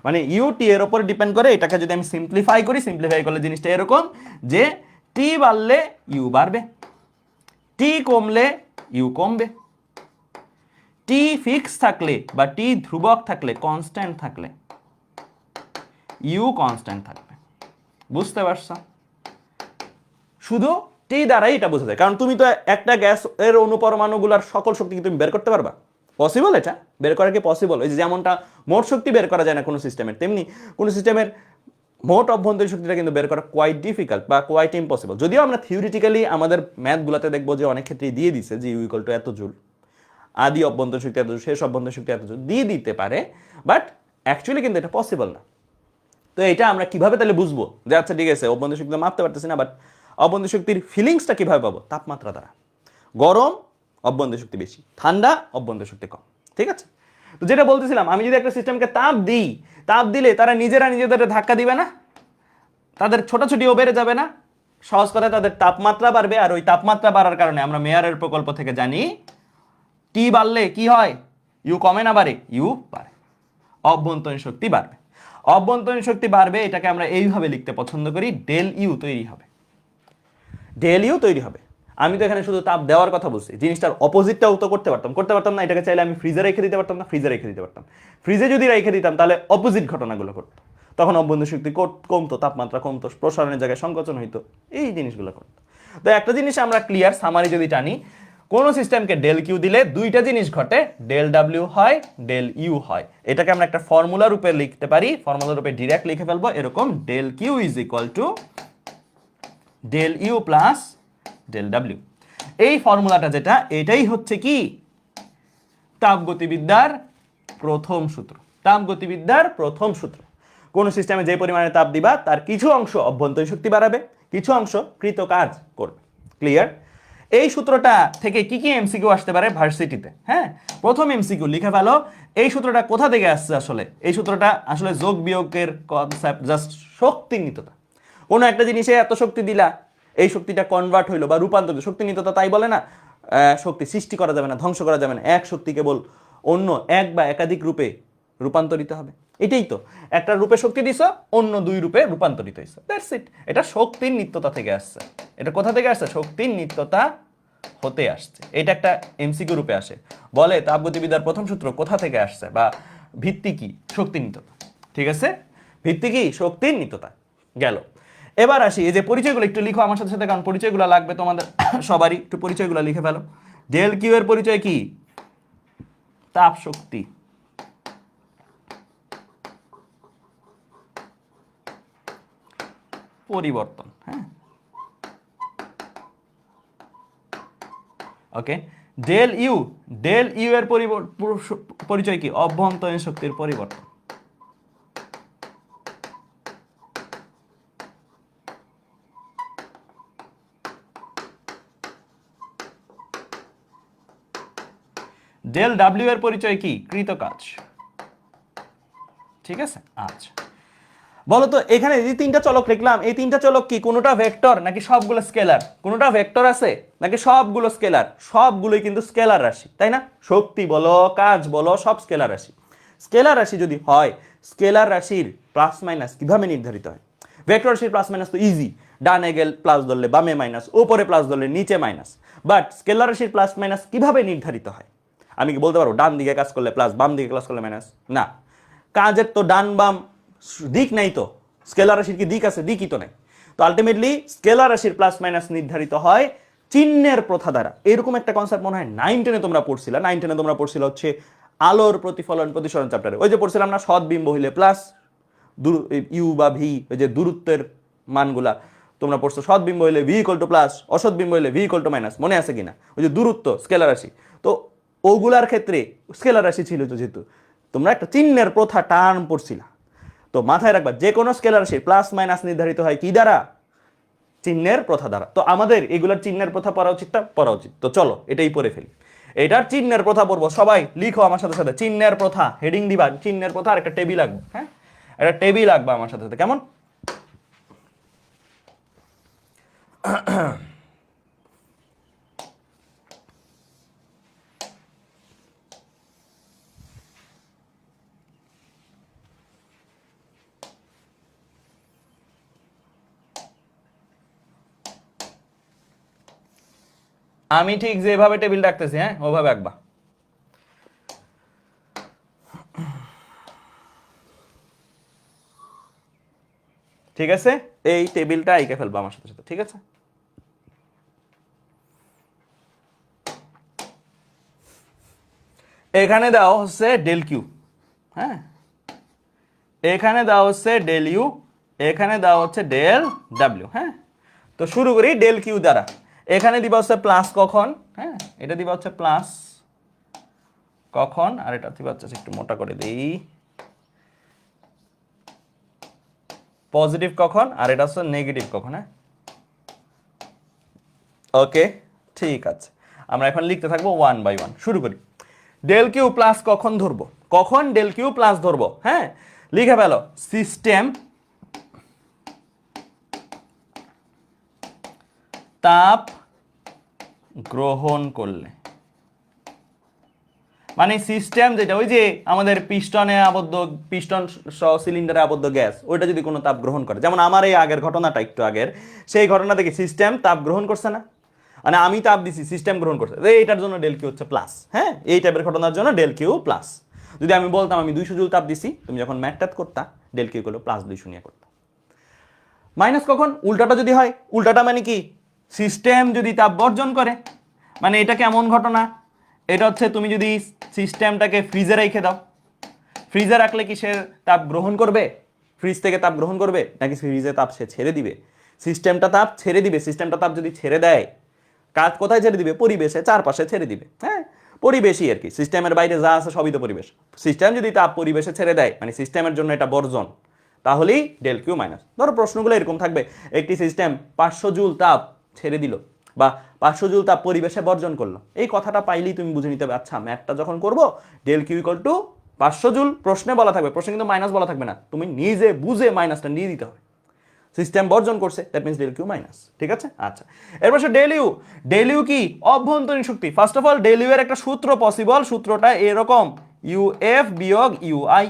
মানে ইউটি এর উপর ডিপেন্ড করে। এটাকে যদি আমি সিম্পলিফাই করি, সিম্পলিফাই করলে জিনিসটা এরকম যে টি বাড়লে ইউ বাড়বে, টি কমলে ইউ কমবে, টি ফিক্স থাকলে বা টি ধ্রুবক থাকলে, কনস্ট্যান্ট থাকলে ইউ কনস্ট্যান্ট থাকবে। বুঝতে পারছো? শুধু টি দ্বারাই এটা বোঝা যায়, কারণ তুমি তো একটা গ্যাস এর অনুপরমাণুগুলোর সকল শক্তি কি তুমি বের করতে পারবা? পসিবল? এটা বের করা কি পসিবল? ওই যে যেমনটা মোট শক্তি বের করা যায় না কোনো সিস্টেমের, তেমনি কোনো সিস্টেমের মোট অভ্যন্তরীণ শক্তিটা কিন্তু বের করা কোয়াইট ডিফিকাল্ট বা কোয়াইট ইম্পসিবল। যদিও আমরা থিওরিটিক্যালি আমাদের ম্যাথগুলোতে দেখবো যে অনেক ক্ষেত্রে দিয়ে দিছে যে ইউ ইকুয়াল টু এত জুল, আদি অভ্যন্তরীণ শক্তি এত জুল, শেষ অভ্যন্তরীণ শক্তি এত জুল দিয়ে দিতে পারে, বাট অ্যাকচুয়ালি কিন্তু এটা পসিবল না। তো এটা আমরা কিভাবে তাহলে বুঝবো যে আচ্ছা ঠিক আছে অভ্যন্তরীণ শক্তি মাপতে পারতেছি না, বাট অভ্যন্তরীণ শক্তির ফিলিংসটা কিভাবে পাবো? তাপমাত্রা দ্বারা। গরম অভ্যন্তরীণ শক্তি বেশি, ঠান্ডা অভ্যন্তরীণ শক্তি কম, ঠিক আছে? তো যেটা বলতেছিলাম, আমি যদি একটা সিস্টেমকে তাপ দিই, তাপ দিলে তারা নিজেরা নিজেদের ধাক্কা দিবে না, তাদের ছোটাছুটিও বেড়ে যাবে না, সহজ কথায় তাদের তাপমাত্রা বাড়বে। আর ওই তাপমাত্রা বাড়ার কারণে আমরা মেয়ারের প্রকল্প থেকে জানি টি বাড়লে কি হয়, ইউ কমে না বাড়ে? ইউ বাড়ে। অভ্যন্তরীণ শক্তি বাড়বে। অভ্যন্তরীণ শক্তি বাড়বে, এটাকে আমরা এইভাবে লিখতে পছন্দ করি, ডেল ইউ তৈরি হবে। ডেল ইউ তৈরি হবে। আমি তো এখানে শুধু তাপ দেওয়ার কথা বলছি, জিনিসটার অপোজিটটাও তো করতে পারতাম না? এটাকে চাইলে আমি ফ্রিজে রেখে দিতে পারতাম না? ফ্রিজে রেখে দিতে পারতাম। ফ্রিজে যদি রেখে দিতাম তাহলে অপোজিট ঘটনাগুলো ঘটতো, তখন অভ্যন্তরীণ শক্তি কমতো, তাপমাত্রা কমতো, প্রসারণের জায়গায় সংকোচন হইতো, এই জিনিসগুলো করতো। তো একটা জিনিস আমরা ক্লিয়ার, সামারি যদি টানি, কোন সিস্টেমকে ডেল কিউ দিলে দুইটা জিনিস ঘটে, ডেল ডাব্লিউ হয়, ডেল ইউ হয়। এটাকে আমরা একটা ফর্মুলা রূপে লিখতে পারি, ফর্মুলা রূপে ডিরেক্ট লিখে ফেলবো এরকম, del Q is equal to del U plus del W. এই ফর্মুলাটা যেটা, এটাই হচ্ছে কি তাপগতিবিদ্যার প্রথম সূত্র। তাপগতিবিদ্যার প্রথম সূত্র। কোন সিস্টেমে যে পরিমাণে তাপ দিবা তার কিছু অংশ অভ্যন্তরীণ শক্তি বাড়াবে, কিছু অংশ কৃত কাজ করবে। ক্লিয়ার? এই সূত্রটা থেকে কি কি এমসিকিউ আসতে পারে ভার্সিটিতে? হ্যাঁ, প্রথম এমসিকিউ লিখে ফেলো, এই সূত্রটা কোথা থেকে আসছে আসলে? এই সূত্রটা আসলে যোগ বিয়োগের কনসেপ্ট, জাস্ট শক্তি নিত্যতা। কোনো একটা জিনিসে এত শক্তি দিলা, এই শক্তিটা কনভার্ট হইলো বা রূপান্তরিত, শক্তি নিত্যতা তাই বলে না? শক্তি সৃষ্টি করা যাবে না, ধ্বংস করা যাবে না, এক শক্তি কেবল অন্য এক বা একাধিক রূপে রূপান্তরিত হবে। এটাই তো, একটা রূপে শক্তি দিছ, অন্য দুই রূপে রূপান্তরিত হয়েছে, দ্যাটস ইট। এটা শক্তির নিত্যতা থেকে আসছে। এটা কোথা থেকে আসছে? শক্তির নিত্যতা হতে আসছে। এটা একটা এমসিকিউ রূপে আসে, বলে তাপগতিবিদ্যার প্রথম সূত্র কোথা থেকে আসছে বা ভিত্তি কি? শক্তির নিত্যতা। ঠিক আছে, ভিত্তি কি? শক্তির নিত্যতা। গেল। এবার আসি, এই যে পরিচয়গুলো একটু লিখো আমার সাথে সাথে, কারণ পরিচয়গুলো লাগবে তোমাদের সবারই, একটু পরিচয়গুলো লিখে ফেলো। ডেল কিউ এর পরিচয় কি? তাপ শক্তি। পরিবর্তন। হ্যাঁ, ওকে। ডেল ইউ, ডেল ইউ এর পরিচয় কি? অভ্যন্তরীণ শক্তির পরিবর্তন। ডেল ডাব্লিউ এর পরিচয় কি? কৃত কাজ। ঠিক আছে, আচ্ছা। বলো তো, এখানে যে তিনটা চলক লিখলাম, এই তিনটা চলক কি কোনোটা ভেক্টর নাকি সবগুলো স্কেলার? কোনোটা ভেক্টর আছে নাকি সবগুলো স্কেলার? সবগুলোই কিন্তু স্কেলার রাশি, তাই না? শক্তি বলো, কাজ বলো, সব স্কেলার রাশি। স্কেলার রাশি যদি হয়, স্কেলার রাশির প্লাস মাইনাস কিভাবে নির্ধারিত হয়? ভেক্টর রাশির প্লাস মাইনাস তো ইজি, ডানে গেল প্লাস ধরলে বামে মাইনাস, উপরে প্লাস ধরলে নিচে মাইনাস। বাট স্কেলার রাশির প্লাস মাইনাস কিভাবে নির্ধারিত হয়? আমি কি বলতে পারবো ডান দিকে কাজ করলে প্লাস, বাম দিকে কাজ করলে মাইনাস? না, কাজের তো ডান বাম দিক নাই, তো স্কেলার রাশির কি দিক আছে? দিকই তো নাই। তো আলটিমেটলি স্কেলার রাশির প্লাস মাইনাস নির্ধারিত হয় চিহ্নের প্রথা দ্বারা। এরকম একটা কনসেপ্ট মনে হয় 9-10 তোমরা পড়ছিলা। 9-10 তোমরা পড়ছিল হচ্ছে আলোর প্রতিফলন প্রতিসরণ চ্যাপ্টারে, ওই যে পড়ছিলাম না, সৎ বিম্ব হইলে প্লাস, ইউ বা ভি, ওই যে দূরত্বের মানগুলা তোমরা পড়ছো, সৎ বিম্ব হইলে ভি ইকুয়াল টু প্লাস, অসৎ বিম্ব হইলে ভি ইকুয়াল টু মাইনাস, মনে আছে কিনা? ওই যে দূরত্ব স্কেলার রাশি, তো ওগুলার ক্ষেত্রে স্কেলার রাশি ছিল, তো যেহেতু তোমরা একটা চিহ্নের প্রথা টার্ম পড়ছিলা, তো মাথায় রাখবা যে কোনো স্কেলার রাশি প্লাস মাইনাস নির্ধারিত হয় কি দ্বারা? চিহ্নের প্রথা দ্বারা। তো আমাদের এগুলার চিহ্নের প্রথা পড়া উচিত, পড়া উচিত। তো চলো এটাই পড়ে ফেলি। এটার চিহ্নের প্রথা পড়বো, সবাই লিখো আমার সাথে সাথে, চিহ্নের প্রথা, হেডিং দিবা চিহ্নের প্রথা, আর একটা টেবিল আঁকবো। হ্যাঁ, একটা টেবিল আঁকবা আমার সাথে সাথে, কেমন? আমি ঠিক যেভাবে টেবিল রাখতেছি, হ্যাঁ, ওভাবে আঁকবা। ঠিক আছে, এই টেবিলটা আঁকে ফেলবো আমার সাথে সাথে, ঠিক আছে? এখানে দেওয়া হচ্ছে ডেল কিউ, হ্যাঁ, এখানে দেওয়া হচ্ছে ডেল ইউ, এখানে দেওয়া হচ্ছে ডেল ডাব্লিউ। হ্যাঁ, তো শুরু করি ডেল কিউ দ্বারা। এখানে দিবা হচ্ছে প্লাস কখন? হ্যাঁ, এটা দিবা হচ্ছে প্লাস কখন, আর এটা দিবা হচ্ছে একটু মোটা করে দিই, পজিটিভ কখন, আর এটা হচ্ছে নেগেটিভ কখন। হ্যাঁ, ওকে, ঠিক আছে। আমরা এখন লিখতে থাকবো 1 বাই 1। শুরু করি। ডেল কিউ প্লাস কখন ধরবো? কখন ডেল কিউ প্লাস ধরবো? হ্যাঁ, লিখে ফেলো, সিস্টেম তাপ গ্রহণ করলে, মানে সিস্টেম যেটা ওই যে আমাদের পিস্টনে আবদ্ধ, পিস্টন সহ সিলিন্ডারে আবদ্ধ গ্যাস, ওইটা যদি কোনো তাপ গ্রহণ করে, যেমন আমার এই আগের ঘটনাটা একটু আগের, সেই ঘটনা থেকে সিস্টেম তাপ গ্রহণ করছে না, মানে আমি তাপ দিছি সিস্টেম গ্রহণ করছে, এইটার জন্য ডেল কিউ হচ্ছে প্লাস। হ্যাঁ, এই টাইপের ঘটনার জন্য ডেল কিউ প্লাস। যদি আমি বলতাম আমি 200 জুল তাপ দিছি, তুমি যখন ম্যাথ করতা ডেল কিউ গুলো প্লাস 200 নিয়ে করতা। মাইনাস কখন? উল্টাটা যদি হয়। উল্টাটা মানে কি? সিস্টেম যদি তাপ বর্জন করে, মানে এটা কেমন ঘটনা? এটা হচ্ছে তুমি যদি সিস্টেমটাকে ফ্রিজে রেখে দাও, ফ্রিজে রাখলে কি সে তাপ গ্রহণ করবে? ফ্রিজ থেকে তাপ গ্রহণ করবে নাকি ফ্রিজে তাপ সে ছেড়ে দিবে? সিস্টেমটা তাপ ছেড়ে দিবে। সিস্টেমটা তাপ যদি ছেড়ে দেয়, কাজ কোথায় ছেড়ে দিবে? পরিবেশে, চারপাশে ছেড়ে দিবে। হ্যাঁ, পরিবেশই আর কি, সিস্টেমের বাইরে যা আছে সবই তো পরিবেশ। সিস্টেম যদি তাপ পরিবেশে ছেড়ে দেয়, মানে সিস্টেমের জন্য এটা বর্জন, তাহলেই ডেল কিউ মাইনাস। ধরো প্রশ্নগুলো এরকম থাকবে, একটি সিস্টেম 500 জুল তাপ ছেড়ে দিল বা 500 জুল তাপ পরিবেশে বর্জন করলো, এই কথাটা পাইলেই তুমি বুঝে নিতে হবে আচ্ছা ম্যাথটা যখন করবো del Q equal to 500 joule প্রশ্নে বলা থাকবে, প্রশ্নে কিন্তু মাইনাস বলা থাকবে না, তুমি নিজে বুঝে মাইনাসটা নিয়ে দিতে হবে। সিস্টেম বর্জন করছে, that means del Q minus. ঠিক আছে, আচ্ছা। এরপর ডেল ইউ। ডেল ইউ কি? অভ্যন্তরীণ শক্তি। First of all del U এর একটা সূত্র পসিবল, সূত্রটা এরকম, ইউ এফ বিয়োগ ইউ আই,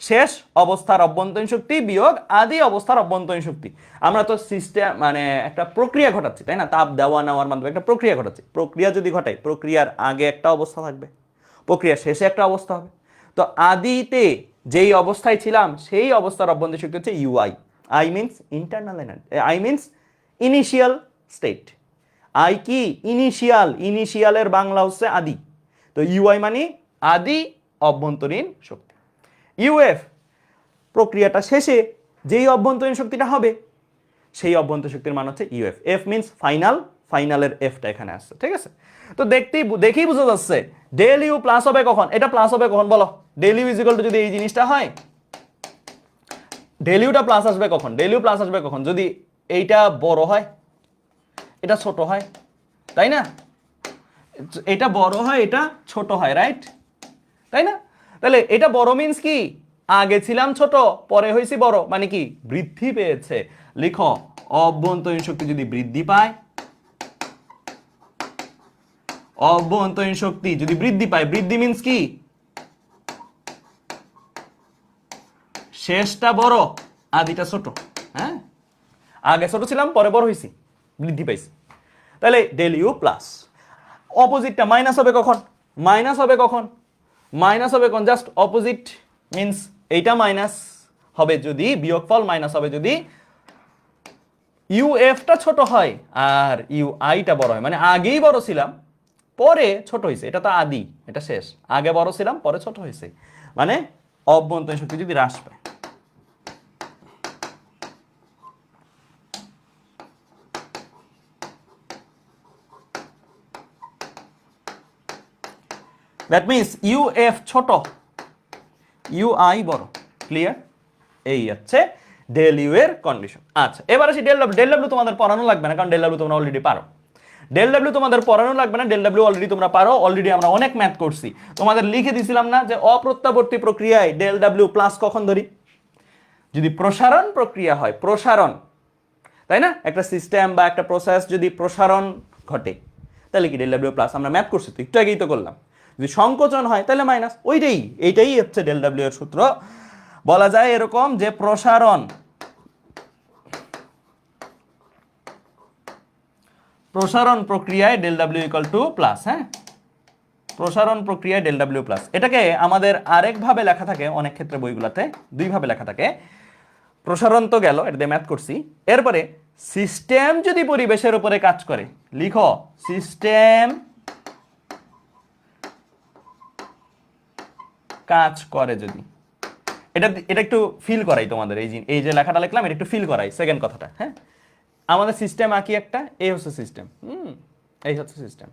শেষ অবস্থার অভ্যন্তরীণ শক্তি বিয়োগ আদি অবস্থার অভ্যন্তরীণ শক্তি। আমরা তো সিস্টেম মানে একটা প্রক্রিয়া ঘটাচ্ছি, তাই না? তাপ দেওয়া নেওয়ার মাধ্যমে একটা প্রক্রিয়া ঘটাচ্ছি। প্রক্রিয়া যদি ঘটাই, প্রক্রিয়ার আগে একটা অবস্থা থাকবে, প্রক্রিয়ার শেষে একটা অবস্থা হবে। তো আদিতে যেই অবস্থায় ছিলাম সেই অবস্থার অভ্যন্তরীণ শক্তি হচ্ছে UI. I means internal energy, I means initial state. I কি? ইনিশিয়াল, ইনিশিয়ালের বাংলা হচ্ছে আদি। তো ইউআই মানে আদি অভ্যন্তরীণ শক্তি। ইউএফ প্রক্রিয়াটা শেষে যেই অভ্যন্তরীণ শক্তিটা হবে সেই অভ্যন্তরীণ শক্তির মান হচ্ছে ইউএফ। এফ মিনস ফাইনাল, ফাইনালের এফটা এখানে আসছে। ঠিক আছে, তো দেখেই বোঝা যাচ্ছে ডেল ইউ প্লাস হবে কখন? এটা প্লাস হবে কখন বলো? Del U is equal to যদি এই জিনিসটা হয়, ডেল ইউটা প্লাস আসবে কখন? ডেল ইউ প্লাস আসবে কখন? যদি এইটা বড় হয়, এটা ছোট হয়, তাই না? এটা বড় হয়, এটা ছোট হয়, রাইট? তাই না? তাহলে এটা বড় মিন্স কি? আগে ছিলাম ছোট, পরে হয়েছি বড়, মানে কি? বৃদ্ধি পেয়েছে। লিখো, অভ্যন্তরীণ শক্তি যদি বৃদ্ধি পায়, অভ্যন্তরীণ শক্তি যদি বৃদ্ধি পায়, বৃদ্ধি মিন্স কি? শেষটা বড়, আদিটা ছোট। হ্যাঁ, আগে ছোট ছিলাম, পরে বড় হয়েছি, বৃদ্ধি পাইছি। তাহলে ডেল ইউ প্লাস। অপোজিটটা মাইনাস হবে কখন? মাইনাস হবে কখন? মাইনাস হবে কখন? জাস্ট অপোজিট মিন্স এইটা মাইনাস হবে যদি, বিয়োগফল মাইনাস হবে যদি ইউ এফটা ছোট হয় আর ইউ আইটা বড় হয়। মানে আগেই বড় ছিলাম, পরে ছোট হয়েছে, এটা তো আদি, এটা শেষ। আগে বড় ছিলাম, পরে ছোট হয়েছে, মানে অভ্যন্তরীণ শক্তি যদি হ্রাস পায়। দ্যাট মিনস ইউ এফ ছোট, ইউ আই বড়। ক্লিয়ার? এই হচ্ছে ডেল ইউ এর কন্ডিশন। আচ্ছা, এবার আসি ডেল ডাব্লিউ। ডেল ডাব্লিউ তোমাদের পড়ানো লাগবে না, কারণ ডেল ডাব্লিউ তোমরা অলরেডি পারো। ডেল ডাব্লিউ তোমাদের পড়ানো লাগবে না, ডেল ডাব্লিউ অলরেডি তোমরা পারো। অলরেডি আমরা অনেক ম্যাথ করছি, তোমাদের লিখে দিছিলাম না যে অপ্রত্যাবর্তী প্রক্রিয়ায় ডেল ডাব্লিউ প্লাস কখন ধরি? যদি প্রসারণ প্রক্রিয়া হয়, প্রসারণ, তাই না? একটা সিস্টেম বা একটা প্রসেস যদি প্রসারণ ঘটে, তাহলে কি ডেল ডাব্লিউ প্লাস। আমরা ম্যাথ করছি তো, একটু আগেই তো করলাম। যদি সংকোচন হয় তাহলে মাইনাস। এইটাই হচ্ছে ডেল ডাব্লিউ এর সূত্র। বলা যায় এরকম যে প্রসারণ প্রক্রিয়ায় del W equal to plus. হ্যাঁ, প্রসারণ প্রক্রিয়ায় ডেল ডাব্লিউ প্লাস। এটাকে আমাদের আরেকভাবে লেখা থাকে অনেক ক্ষেত্রে, বইগুলোতে দুইভাবে লেখা থাকে। প্রসারণ তো গেল, এটা দিয়ে ম্যাথ করছি। এরপরে সিস্টেম যদি পরিবেশের উপরে কাজ করে, লিখো সিস্টেম কাজ করে যদি, এটা একটু ফিল করাই তোমাদের। এই যে লেখাটা লিখলাম, এটা একটু ফিল করাই সেকেন্ড কথাটা। হ্যাঁ, আমাদের সিস্টেম আঁকি একটা, এই হচ্ছে সিস্টেম, এই হচ্ছে সিস্টেম,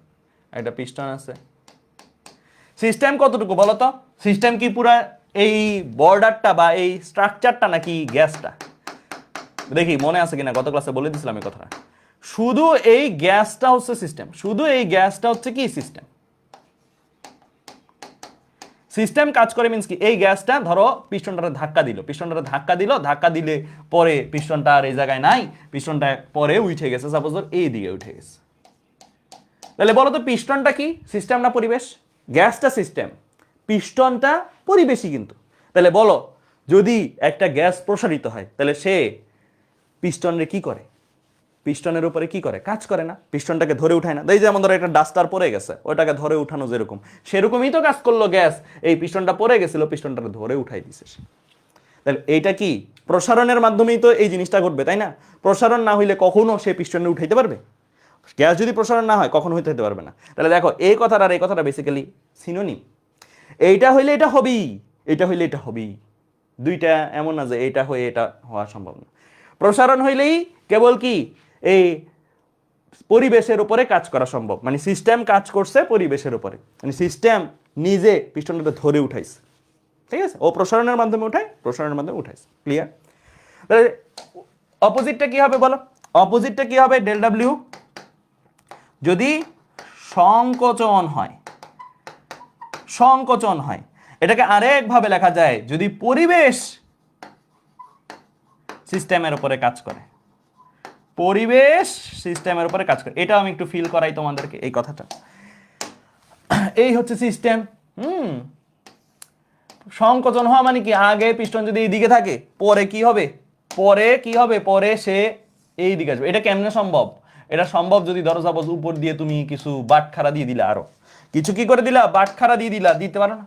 একটা পিস্টন আছে। সিস্টেম কতটুকু বলো তো? সিস্টেম কি পুরা এই বর্ডারটা বা এই স্ট্রাকচারটা নাকি গ্যাসটা? দেখি মনে আছে কিনা, গত ক্লাসে বলে দিয়েছিলাম এই কথাটা। শুধু এই গ্যাসটা হচ্ছে সিস্টেম, শুধু এই গ্যাসটা হচ্ছে কি সিস্টেম। সিস্টেম কাজ করে মিন্স কি? এই গ্যাসটা ধরো পিস্টনটারে ধাক্কা দিল, ধাক্কা দিলে পরে পিস্টনটা আর এই জায়গায় নাই, পিস্টনটা পরে উঠে গেছে, সাপোজ এই দিকে উঠে গেছে। তাহলে বলো তো পিস্টনটা কি, সিস্টেম না পরিবেশ? গ্যাসটা সিস্টেম, পিস্টনটা পরিবেশী কিন্তু। তাহলে বলো, যদি একটা গ্যাস প্রসারিত হয় তাহলে সে পিস্টনে কি করে? পিস্টনের উপরে কি করে? কাজ করে না, পিস্টনটাকে ধরে উঠায় না। এই যেমন ধরো একটা ডাস্টার পড়ে গেছে, ওটাকে ধরে উঠানো যেরকম, সেরকমই তো কাজ করলো গ্যাস। এই পিস্টনটা পড়ে গেছিল, পিস্টনটাকে ধরে উঠাই দিছে সে। তাহলে এইটা কি প্রসারণের মাধ্যমেই তো এই জিনিসটা ঘটবে, তাই না? প্রসারণ না হইলে কখনো সে পিস্টনে উঠাইতে পারবে? গ্যাস যদি প্রসারণ না হয় কখনো হইতে পারবে না। তাহলে দেখো এই কথাটা আর এই কথাটা বেসিক্যালি সিনোনিম। এইটা হইলে এটা হবেই, এটা হইলে এটা হবেই, দুইটা এমন না যে এটা হয়ে এটা হওয়া সম্ভব না। প্রসারণ হইলেই কেবল কি এই পরিবেশের উপরে কাজ করা সম্ভব, মানে সিস্টেম কাজ করছে পরিবেশের উপরে, মানে সিস্টেম নিজে পিস্টনটাকে ধরে উঠাইছে, ঠিক আছে? ও প্রসারণের মাধ্যমে উঠায়, প্রসারণের মাধ্যমে উঠাইছে। ক্লিয়ার? তাহলে অপোজিটটা কি হবে বলো? অপোজিটটা কি হবে? ডেল ডাব্লিউ যদি সংকোচন হয়, সংকোচন হয়, এটাকে আরেক ভাবে লেখা যায়, যদি পরিবেশ সিস্টেমের উপরে কাজ করে, পরিবেশ সিস্টেমের উপরে কাজ করে। এটা আমি একটু ফিল করাই তোমাদেরকে এই কথাটা। এই হচ্ছে সিস্টেম। সংকোচন হওয়া মানে কি? আগে পিস্টন যদি এই দিকে থাকে, পরে কি হবে? পরে কি হবে? পরে সে এই দিকে আসবে। এটা কেমনে সম্ভব? এটা সম্ভব যদি ধরো সাপোজ উপর দিয়ে তুমি কিছু বাটখারা দিয়ে দিলা, আরো কিছু কি করে দিলা, বাটখারা দিয়ে দিলা, দিতে পারো না?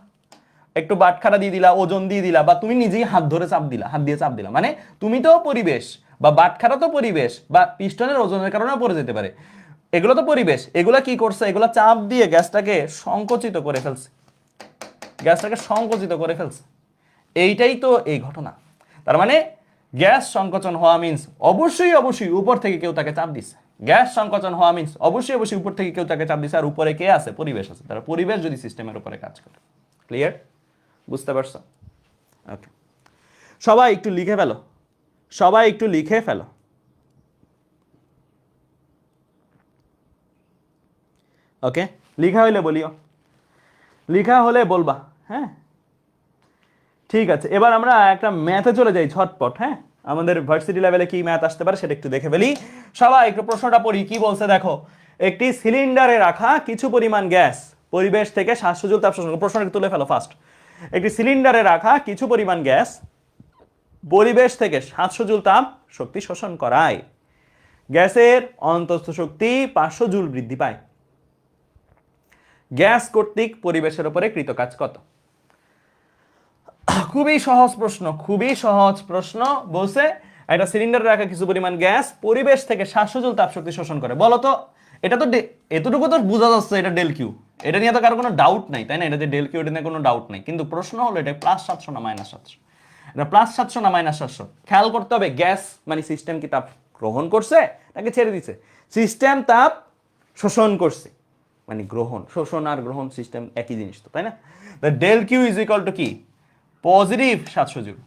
একটু বাটখারা দিয়ে দিলা, ওজন দিয়ে দিলা, বা তুমি নিজেই হাত ধরে চাপ দিলা, হাত দিয়ে চাপ দিলা, মানে তুমি তো পরিবেশ, বা বাটখারা তো পরিবেশ, বা পিস্টনের ওজনের কারণে পড়ে যেতে পারে, এগুলো তো পরিবেশ। এগুলা কি করছে? এগুলা চাপ দিয়ে গ্যাসটাকে সংকুচিত করে ফেলছে, গ্যাসটাকে সংকুচিত করে ফেলছে। এইটাই তো এই ঘটনা। তার মানে গ্যাস সংকোচন হওয়া মিন্স অবশ্যই অবশ্যই উপর থেকে কেউ তাকে চাপ দিচ্ছে। গ্যাস সংকোচন হওয়া মিন্স অবশ্যই অবশ্যই উপর থেকে কেউ তাকে চাপ দিচ্ছে, আর উপরে কে আছে? পরিবেশ আছে। তার পরিবেশ যদি সিস্টেমের উপরে কাজ করে। ক্লিয়ার? বুঝতে পারছো? ওকে, সবাই একটু লিখে ফেলো, সবাই একটু লিখে ফেলো। ওকে, লিখা হইলে বলিও, লিখা হলে বলবা। হ্যাঁ, ঠিক আছে। এবার আমরা একটা ম্যাথে চলে যাই ঝটপট। হ্যাঁ, আমাদের ভার্সিটি লেভেলে কি ম্যাথ আসতে পারে সেটা একটু দেখে ফেলি। সবাই একটু প্রশ্নটা পড়ি, কি বলছে দেখো। একটি সিলিন্ডারে রাখা কিছু পরিমাণ গ্যাস পরিবেশ থেকে 700 জুল তাপ শোষণ করে। প্রশ্নটা তুলে ফেলো ফার্স্ট। একটি সিলিন্ডারে রাখা কিছু পরিমাণ গ্যাস পরিবেশ থেকে 700 জুল তাপ শক্তি শোষণ করায়। গ্যাসের অন্তঃস্থ শক্তি 500 জুল বৃদ্ধি পায়। গ্যাস কর্তৃক পরিবেশের উপরে কৃত কাজ কত? খুবই সহজ প্রশ্ন, খুবই সহজ প্রশ্ন। বলছে একটা সিলিন্ডারে রাখা কিছু পরিমাণ গ্যাস পরিবেশ থেকে 700 জুল তাপ শক্তি শোষণ করে। বলো তো, এটা তো এতটুকু তো বোঝা যাচ্ছে এটা ডেল কিউ, এটা নিয়ে তো কারো কোনো ডাউট নাই, তাই না? এটা যে ডেল কিউ, এটা নিয়ে কোনো ডাউট নাই। কিন্তু প্রশ্ন হলো এটা +700 না -700? এটা +700 না -700? খেয়াল করতে হবে, গ্যাস মানে সিস্টেম কি তাপ গ্রহণ করছে নাকি ছেড়ে দিছে? সিস্টেম তাপ শোষণ করছে, মানে গ্রহণ, শোষণ আর গ্রহণ সিস্টেম একই জিনিস তো, তাই না? Del Q is equal to কি? Positive 700 joule.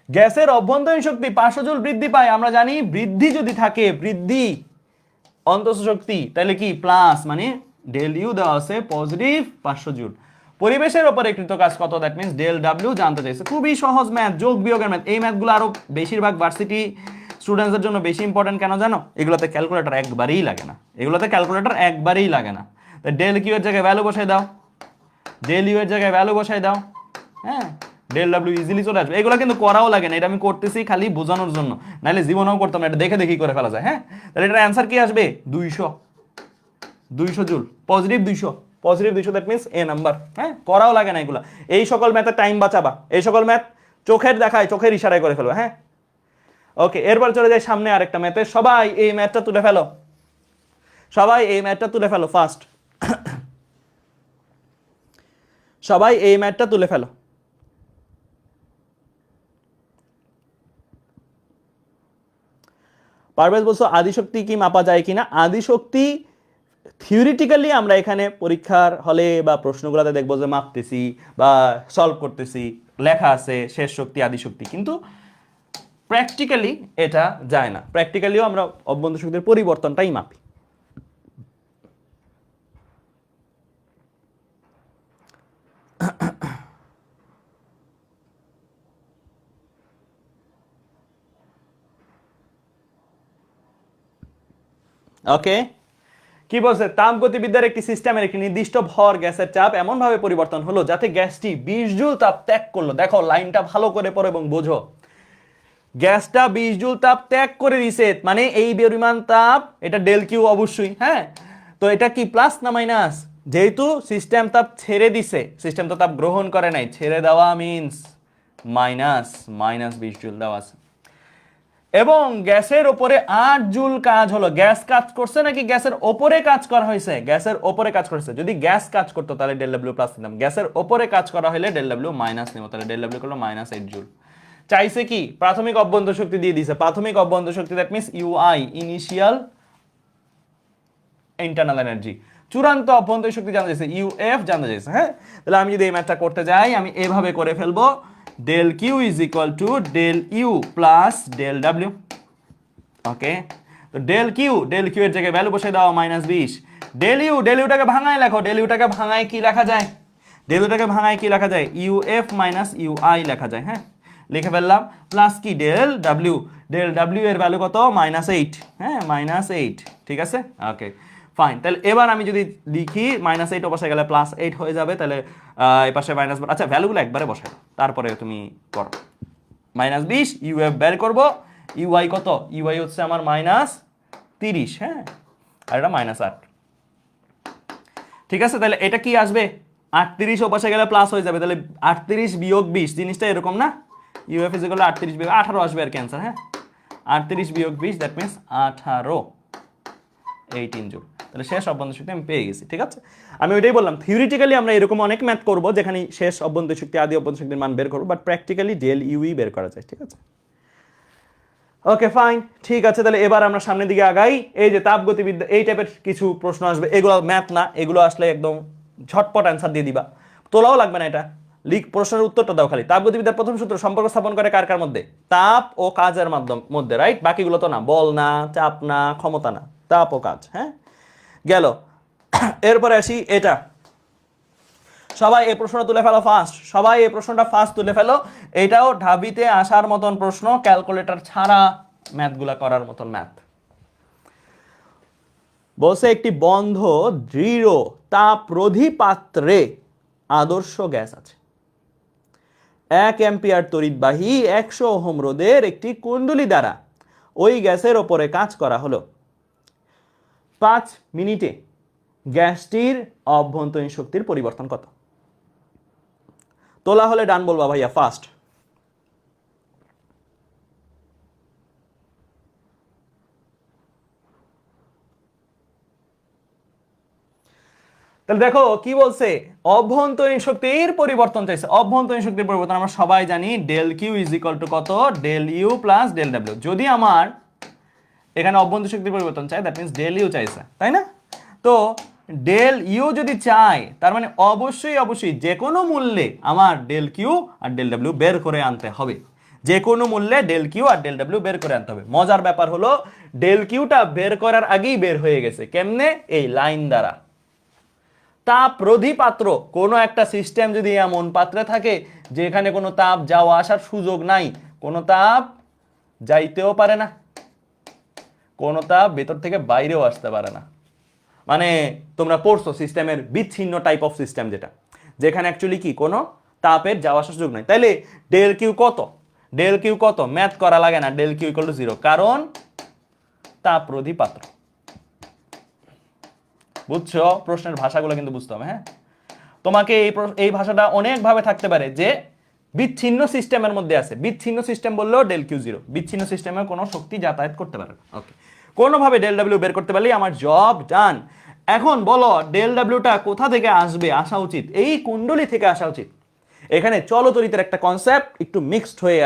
গ্যাসের অভ্যন্তরীণ শক্তি 500 জুল বৃদ্ধি পায়। আমরা জানি বৃদ্ধি যদি থাকে, বৃদ্ধি অন্তঃস্থ শক্তি, তাহলে কি প্লাস, মানে ডেল ইউ দেওয়া আছে পজিটিভ 500 জুল। পরিবেশের উপরে কৃত কাজ কত? দ্যাট মিন্স ডেল ডাব্লিউ জানতে চাইছে। খুবই সহজ ম্যাথ, যোগ বিয়োগের ম্যাথ। এই ম্যাথগুলো আরো বেশিরভাগ ভার্সিটি স্টুডেন্টসদের জন্য বেশি ইম্পর্টেন্ট, কেন জানো? এগুলোতে ক্যালকুলেটর একবারেই লাগে না, এগুলোতে ক্যালকুলেটর একবারেই লাগে না। ডেল কিউ এর জায়গায় ভ্যালু বসাই দাও, ডেল ইউ এর জায়গায় ভ্যালু বসাই দাও। হ্যাঁ, ডেল ডাব্লিউ ইজিলি চলে আসবে। এগুলো কিন্তু করাও লাগে না, এটা আমি করতেছি খালি বোঝানোর জন্য, নাহলে জীবনেও করতাম না। এটা দেখে দেখি করে ফেলা যায়। হ্যাঁ, তাহলে এটার অ্যান্সার কি আসবে? 200, 200 joule, positive 200, positive 200, that means a number. হ্যাঁ, করাও লাগে না এগুলো। এই সকল ম্যাথে টাইম বাঁচাবা, এই সকল ম্যাথ চোখের দেখায়, চোখের ইশারায় করে ফেলবা। হ্যাঁ, ওকে, এরপর চলে যাই সামনে আরেকটা ম্যাথে। সবাই এই ম্যাথটা তুলে ফেলো, সবাই এই ম্যাথটা তুলে ফেলো ফার্স্ট, সবাই এই ম্যাথটা তুলে ফেলো। পারভেজ বলছো আদিশক্তি কি মাপা যায় কিনা? আদিশক্তি থিওরিটিক্যালি আমরা এখানে পরীক্ষার হলে বা প্রশ্নগুলোতে দেখবো যে মাপতেছি বা সলভ করতেছি, লেখা আছে শেষ শক্তি আদিশক্তি, কিন্তু প্র্যাকটিক্যালি এটা যায় না। প্র্যাকটিক্যালিও আমরা অভ্যন্তর শক্তির পরিবর্তনটাই মাপি। ওকে, কি বলছে, তাপগতিবিদ্যার একটি সিস্টেমের একটি নির্দিষ্ট ভর গ্যাসের চাপ এমন ভাবে পরিবর্তন হলো যাতে গ্যাসটি 20 জুল তাপ ত্যাগ করলো। দেখো লাইনটা ভালো করে পড়ো এবং বোঝো, গ্যাসটা 20 জুল তাপ ত্যাগ করে দিছে, মানে এই পরিমাণ তাপ, এটা ডেল কিউ অবশ্যই, হ্যাঁ। তো এটা কি প্লাস না মাইনাস? যেহেতু সিস্টেম তাপ ছেড়ে দিছে, সিস্টেম তো তাপ গ্রহণ করে নাই, ছেড়ে দেওয়া মিন্স মাইনাস, মাইনাস 20 জুল দেওয়া আছে। এবং গ্যাসের ওপরে 8 জুল কাজ হলো। গ্যাস কাজ করছে নাকি গ্যাসের ওপরে কাজ করা হয়েছে? গ্যাসের ওপরে কাজ করছে। যদি গ্যাস কাজ করতো তাহলে ডেল ডব্লিউ প্লাস নিতাম, গ্যাসের ওপরে কাজ করা হলে ডেল ডব্লিউ মাইনাস নিব, তাহলে ডেল ডব্লিউ করলো -8 জুল। চাইছে কি প্রাথমিক অভ্যন্তর শক্তি দিয়ে দিয়েছে, প্রাথমিক অভ্যন্তর শক্তি, that means U I, initial internal energy. চূড়ান্ত অভ্যন্তরীণ শক্তি জানতে চাইছে, ইউএফ জানতে চাইছে, হ্যাঁ। তাহলে আমি যদি এই ম্যাথটা করতে যাই, আমি এভাবে করে ফেলবো, del Q is equal to del U plus del W. Okay, তো ডেল কিউ এর জায়গায় ভ্যালু বসে দাও -20। ডেল ইউটাকে ভাঙায় লেখো, ডেল ইউটাকে ভাঙায় কি লেখা যায়? ডেল ইউটাকে ভাঙায় কি লেখা যায়? ইউএফ মাইনাস ইউআই লেখা যায়, হ্যাঁ। লিখে ফেললাম, প্লাস কি ডেল ডাব্লিউ এর ভ্যালু কত? -8, হ্যাঁ, -8, ঠিক আছে, ওকে ফাইন। তাহলে এবার আমি যদি লিখি -8 অবশ্যই গেলে +8 হয়ে যাবে, তাহলে এই পাশে মাইনাস, আচ্ছা ভ্যালুগুলো একবারে বসাই দাও, তারপরে তুমি করো। -20 ইউএফ বের করব, ইউআই কত? ইউআই হচ্ছে আমার -30, হ্যাঁ, আর এটা -8, ঠিক আছে। তাহলে এটা কি আসবে? 38 ও পাশে গেলে প্লাস হয়ে যাবে, তাহলে 38 বিয়োগ 20, জিনিসটা এরকম না? ইউএফ ইজ ইকুয়াল টু 38 বিয়োগ 18 আসবে আর ক্যান্সার, হ্যাঁ। 38 বিয়োগ 20 দ্যাট মিন্স 18 জুল। তাহলে শেষ অভ্যন্তর শক্তি আমি পেয়ে গেছি, ঠিক আছে। আমি ওইটাই বললাম, থিওরিটিক্যালি আমরা এরকম অনেক ম্যাথ করব যেখানে শেষ অভ্যন্তর শক্তি, আদি অভ্যন্তর শক্তির মান বের করব, বাট প্র্যাকটিক্যালি ডেল ইউই বের করা যায়, ঠিক আছে। ওকে ফাইন, ঠিক আছে। তাহলে এবার আমরা সামনের দিকে আগাই। এই যে তাপগতিবিদ্যা, এই টাইপের কিছু প্রশ্ন আসবে, এগুলো ম্যাথ না, এগুলো আসলে একদম ঝটপট অ্যান্সার দিয়ে দিবা, তোলাও লাগবে না, এটা লিখ, প্রশ্নের উত্তরটা দাও খালি। তাপগতিবিদ্যার প্রথম সূত্র সম্পর্ক স্থাপন করে কার কার মধ্যে? তাপ ও কাজের মধ্যে, রাইট। বাকিগুলো তো না, বল না, চাপ না, ক্ষমতা না, তাপ ও কাজ, হ্যাঁ, গেল। এরপরে আসি এটা, সবাই এই প্রশ্নটা তুলে ফেলো ফার্স্ট, সবাই এই প্রশ্নটা ফার্স্ট তুলে ফেলো। এটাও ঢাবিতে আসার মতন প্রশ্ন, ক্যালকুলেটর ছাড়া ম্যাথগুলা করার মতন ম্যাথ। বলছে একটি বন্ধ দৃঢ় তাপরোধী পাত্রে আদর্শ গ্যাস আছে, 1 অ্যাম্পিয়ার তড়িৎবাহী 100 ওহম রোধের একটি কুণ্ডলী দ্বারা ওই গ্যাসের ওপরে কাজ করা হলো। 5 মিনিটে গ্যাসটির অভ্যন্তরীণ শক্তির পরিবর্তন কত? তোলা হলে ডান বলবা ভাইয়া ফার্স্ট। তাহলে দেখো কি বলছে, অভ্যন্তরীণ শক্তির পরিবর্তন চাইছে। অভ্যন্তরীণ শক্তির পরিবর্তন আমরা সবাই জানি del Q is equal to কত? Del U plus del W. যদি আমার এখানে অভ্যন্তরীণ শক্তির পরিবর্তন চাই, দ্যাট মিন্স ডেল ইউ চাইছে, তাই না? তো ডেল ইউ যদি চাই, তার মানে অবশ্যই যে কোনো মূল্যে আমার del Q R del W বের করে আনতে হবে। যে কোনো মূল্যে del Q R del W বের করে আনতে হবে। মজার ব্যাপার হলো ডেল কিউটা বের করার আগেই বের হয়ে গেছে। কেমনে? এই লাইন দ্বারা। তাপরোধী পাত্র, কোনো একটা সিস্টেম যদি এমন পাত্রে থাকে যেখানে কোনো তাপ যাওয়া আসার সুযোগ নাই, কোনো তাপ যাইতেও পারে না, কোনো তাপ ভেতর থেকে বাইরেও আসতে পারে না, মানে তোমরা পড়ছো সিস্টেমের বিচ্ছিন্ন টাইপ অফ সিস্টেম, যেখানে অ্যাকচুয়ালি কি কোনো তাপের যাওয়া আসার সুযোগ নাই, তাইলে ডেল কিউ কত? ডেল কিউ কত? ম্যাথ করা লাগে না, ডেল কিউ ইকুয়াল টু 0, কারণ তাপরোধী পাত্র। বুঝছো? প্রশ্নের ভাষাগুলো কিন্তু বুঝতে হবে, হ্যাঁ। তোমাকে এই ভাষাটা অনেক ভাবে থাকতে পারে যে বিচ্ছিন্ন সিস্টেমের মধ্যে আছে, বিচ্ছিন্ন সিস্টেম বললেও ডেল কিউ 0, বিচ্ছিন্ন সিস্টেমে কোনো শক্তি যাতায়াত করতে পারে না। ওকে, কোনোভাবে ডেল ডাব্লিউ বের করতে পারলেই আমার জব ডান। এখন বলো ডেল ডাব্লিউটা কোথা থেকে আসা উচিত? এই কুণ্ডলী থেকে আসা উচিত। এখানে চলতরিতের একটা কনসেপ্ট একটু মিক্সড হয়ে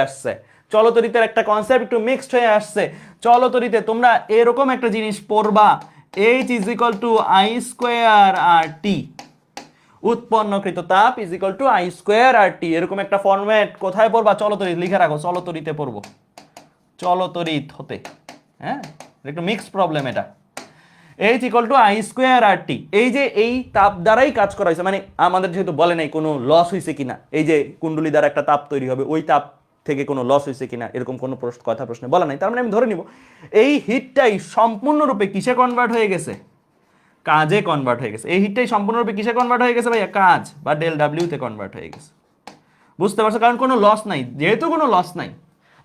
আসছে, চলতরিতে তোমরা এরকম একটা জিনিস পড়বা, H is equal to I square R T, উৎপন্নকৃত তাপ is equal to I square R T, এরকম একটা ফরম্যাট কোথায় পড়বা? চলতরিত, লিখে রাখো, চলতরিতে পড়বো, চলতরিত হতে, হ্যাঁ, একটু মিক্সড প্রবলেম এটা। H equal to I square R T, এই যে এই তাপ দ্বারাই কাজ করা হয়েছে, মানে আমাদের যেহেতু বলে নাই কোনো লস হয়েছে কিনা, এই যে কুণ্ডলী দ্বারা একটা তাপ তৈরি হবে, ওই তাপ থেকে কোনো লস হয়েছে কিনা এরকম কোনো প্রশ্নে বলা নাই, তার মানে আমি ধরে নিব এই হিটটাই সম্পূর্ণরূপে কিসে কনভার্ট হয়ে গেছে? কাজে কনভার্ট হয়ে গেছে। এই হিটটাই সম্পূর্ণরূপে কিসে কনভার্ট হয়ে গেছে ভাইয়া? কাজ বা ডেল ডাব্লিউ তে কনভার্ট হয়ে গেছে। বুঝতে পারছো? কারণ কোনো লস নাই, যেহেতু কোনো লস নাই।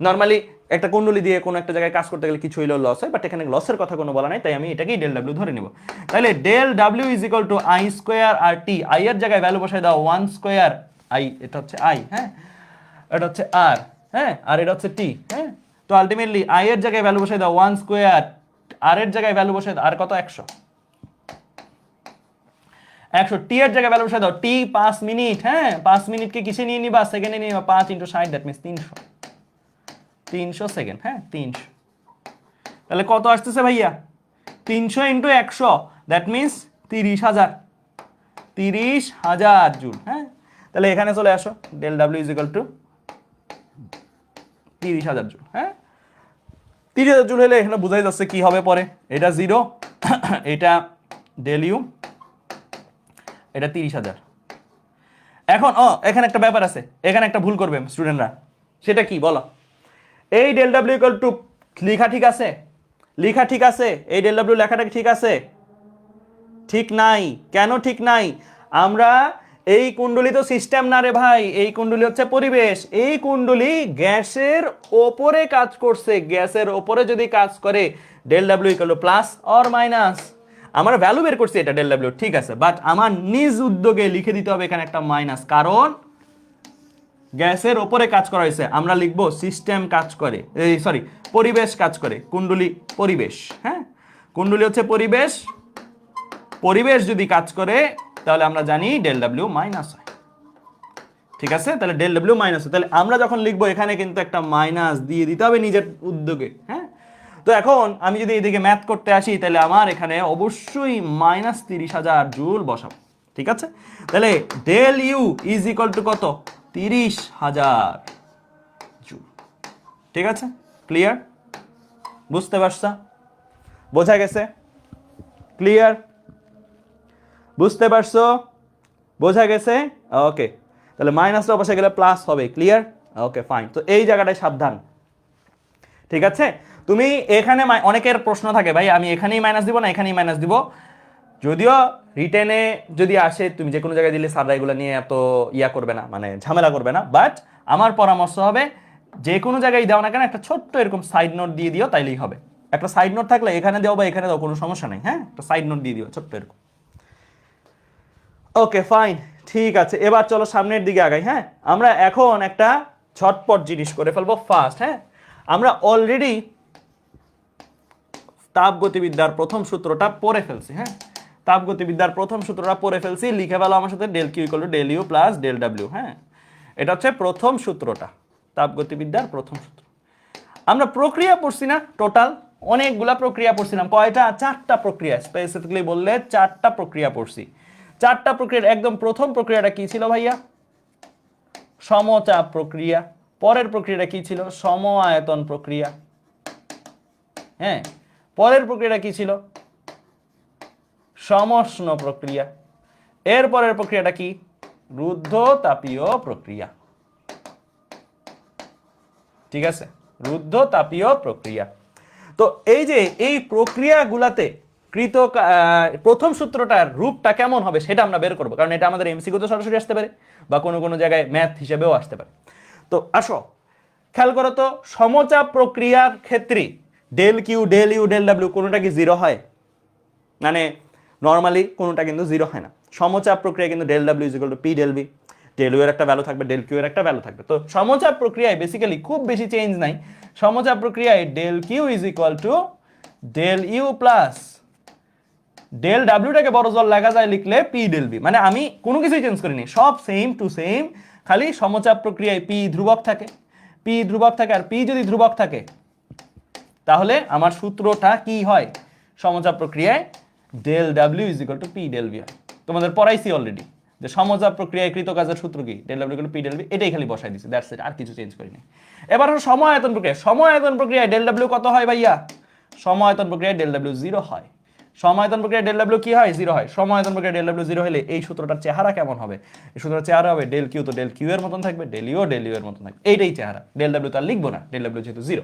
নর্মালি একটা কুণ্ডলী দিয়ে কোনো একটা জায়গায় কাজ করতে গেলে কিছু হইলেও লস হয়, বাট এখানে লসের কথা কোনো বলা নাই, তাই আমি এটাকেই ডেল ডাব্লিউ ধরে নেব। তাহলে del W is equal to I square R T. I এর জায়গায় ভ্যালু বসাই দাও 1 স্কোয়ার আই, এটা হচ্ছে আই, হ্যাঁ, এটা হচ্ছে আর, হ্যাঁ, আর এটা হচ্ছে টি, হ্যাঁ। তো আলটিমেটলি আই এর জায়গায় ভ্যালু বসাই দাও 1 স্কোয়ার, আর এর জায়গায় ভ্যালু বসাই দাও আর কত 100, 100 টি এর জায়গায় ভ্যালু বসাই দাও টি 5 মিনিট, হ্যাঁ, 5 মিনিটকে কিসে নিয়ে নিবা? সেকেন্ডে নিয়ে নিবা। 5 × 60 দ্যাট মিন্স 300 সেকেন্ড, হ্যাঁ, 300। তাহলে কত আসতেছে ভাইয়া? 300 × 100 দ্যাট মিন্স 30,000, 30,000 জুল, হ্যাঁ। তাহলে এখানে চলে আসো, del W is equal to 30,000 joule, হ্যাঁ। 30,000 জুল হলে এখানে বোঝাই যাচ্ছে কি হবে পরে, এটা 0, এটা ডেল ইউ, এটা 30,000। এখন এখানে একটা ব্যাপার আছে, এখানে একটা ভুল করবে স্টুডেন্টরা, সেটা কি বলো? এই ডেল ডাব্লিউ ইকুয়াল টু লেখা ঠিক আছে? লেখা ঠিক আছে? এই ডেল ডাব্লিউ লেখাটা ঠিক আছে? ঠিক নাই। কেন ঠিক নাই? আমরা এই কুণ্ডলী তো সিস্টেম না রে ভাই, এই কুণ্ডলী হচ্ছে পরিবেশ। এই কুণ্ডলী গ্যাসের ওপরে কাজ করছে, গ্যাসের ওপরে যদি কাজ করে del W equal to plus or minus. আমরা ভ্যালু বের করছি এটা ডেল ডাব্লিউ, ঠিক আছে, বাট আমার নিজ উদ্যোগে লিখে দিতে হবে এখানে একটা মাইনাস, কারণ গ্যাসের ওপরে কাজ করা হয়েছে। আমরা লিখব সিস্টেম কাজ করে, সরি, পরিবেশ কাজ করে, কুণ্ডলী পরিবেশ, হ্যাঁ, কুণ্ডলী হচ্ছে পরিবেশ। পরিবেশ যদি কাজ করে তাহলে আমরা জানি ডেল ডাব্লিউ মাইনাস হয়, ঠিক আছে। তাহলে ডেল ডাব্লিউ মাইনাস হয়, তাহলে আমরা যখন লিখবো এখানে কিন্তু একটা মাইনাস দিয়ে দিতে হবে নিজের উদ্যোগে, হ্যাঁ। তো এখন আমি যদি এদিকে ম্যাথ করতে আসি তাহলে আমার এখানে অবশ্যই মাইনাস 30,000 জুল বসাবো, ঠিক আছে। তাহলে del U is equal to কত? 30,000 জুল, ঠিক আছে। ক্লিয়ার? বুঝতে পারছো? বোঝা গেছে? ক্লিয়ার? বুঝতে পারছো? বোঝা গেছে? ওকে, তাহলে মাইনাসটা বসে গেলে প্লাস হবে। ক্লিয়ার? ওকে, ফাইন। তো এই জায়গাটায় সাবধান, ঠিক আছে। তুমি এখানে অনেকের প্রশ্ন থাকে, ভাই আমি এখানেই মাইনাস দিব না এখানেই মাইনাস দিব। যদিও রিটেনে যদি আসে, তুমি যে কোনো জায়গায় দিলে স্যাররা এগুলো নিয়ে এত ইয়া করবে না, মানে ঝামেলা করবে না, বাট আমার পরামর্শ হবে যে কোনো জায়গায় দাও না কেন একটা ছোট্ট এরকম সাইড নোট দিয়ে দিও, তাইলেই হবে। একটা সাইড নোট থাকলে এখানে দাও বা এখানে দাও, কোনো সমস্যা নেই, হ্যাঁ, একটা সাইড নোট দিয়ে দিও ছোট্ট এরকম। ওকে, ফাইন, ঠিক আছে। এবার চলো সামনের দিকে আগাই, হ্যাঁ। আমরা এখন একটা ঝটপট জিনিস করে ফেলবো ফার্স্ট, হ্যাঁ। আমরা অলরেডি তাপগতিবিদ্যার প্রথম সূত্রটা পড়ে ফেলছি, হ্যাঁ। তাপগতিবিদ্যার প্রথম সূত্রটা পড়ে ফেলছি, লিখে ফেলো আমার সাথে, del Q equal to del U plus del W, হ্যাঁ। এটা হচ্ছে প্রথম সূত্রটা, তাপগতিবিদ্যার প্রথম সূত্র। আমরা প্রক্রিয়া পড়ছি না, টোটাল অনেকগুলা প্রক্রিয়া পড়ছিলাম। কয়টা? 4টা প্রক্রিয়া, স্পেসিফিকলি বললে 4টা প্রক্রিয়া পড়ছি। 4টা প্রক্রিয়ার একদম প্রথম প্রক্রিয়াটা কি ছিল ভাইয়া? সমচাপ প্রক্রিয়া। পরের প্রক্রিয়াটা কি ছিল? সম আয়তন প্রক্রিয়া, হ্যাঁ। পরের প্রক্রিয়াটা কি ছিল? সমষ্ণ প্রক্রিয়া। এর পরের প্রক্রিয়াটা কি? রুদ্ধ তাপীয় প্রক্রিয়া, ঠিক আছে, রুদ্ধ তাপীয় প্রক্রিয়া। তো এই যে এই প্রক্রিয়াগুলাতে প্রথম সূত্রটার রূপটা কেমন হবে সেটা আমরা বের করবো, কারণ এটা আমাদের এমসিকিউতে সরাসরি আসতে পারে বা কোনো কোনো জায়গায় ম্যাথ হিসেবেও আসতে পারে। তো আসো খেয়াল করো তো, সমচাপ প্রক্রিয়ার ক্ষেত্রে del Q, del U, del W কোনোটা কি জিরো হয়? মানে নর্মালি কোনোটা কিন্তু জিরো হয় না। সমচাপ প্রক্রিয়া কিন্তু del W is equal to P del V, del U এর একটা ভ্যালু থাকবে, ডেল কিউ এর একটা ভ্যালু থাকবে। তো সমচাপ প্রক্রিয়ায় বেসিক্যালি খুব বেশি চেঞ্জ নাই। সমচাপ প্রক্রিয়ায় del Q is equal to del U plus del ডাব্লিউটাকে বড় জল লেখা যায় লিখলে পি ডেল বি, মানে আমি কোনো কিছুই চেঞ্জ করিনি, সব সেম টু সেম, খালি সমচাপ প্রক্রিয়ায় পি ধ্রুবক থাকে, পি ধ্রুবক থাকে। আর পি যদি ধ্রুবক থাকে তাহলে আমার সূত্রটা কি হয়? সমচাপ প্রক্রিয়ায় del W is equal to P del V হয়। তোমাদের পড়াইছি অলরেডি যে সমচাপ প্রক্রিয়ায় কৃত কাজের সূত্র কি? Del W equal to P del V, এটাই খালি বসাই দিছি, দ্যাটস ইট, আর কিছু চেঞ্জ করিনি। এবার হলো সম আয়তন প্রক্রিয়া। সম আয়তন প্রক্রিয়ায় ডেল ডাব্লিউ কত হয় ভাইয়া? সম আয়তন প্রক্রিয়ায় ডেল ডাব্লিউ 0 হয়। সম আয়তন প্রক্রিয়ায় ডেল ডাব্লিউ কি হয়? 0 হয়। সম আয়তন প্রক্রিয়ায় ডেল ডাব্লিউ 0 হলে এই সূত্রটার চেহারা কেমন হবে? এই সূত্রটার চেহারা হবে ডেল কিউ তো ডেল কিউ এর মতন থাকবে, ডেল ইউ এর মতন থাকবে, এইটাই চেহারা। ডেল ডাব্লিউ তো আর লিখবো না, ডেল ডাব্লিউ যেহেতু 0।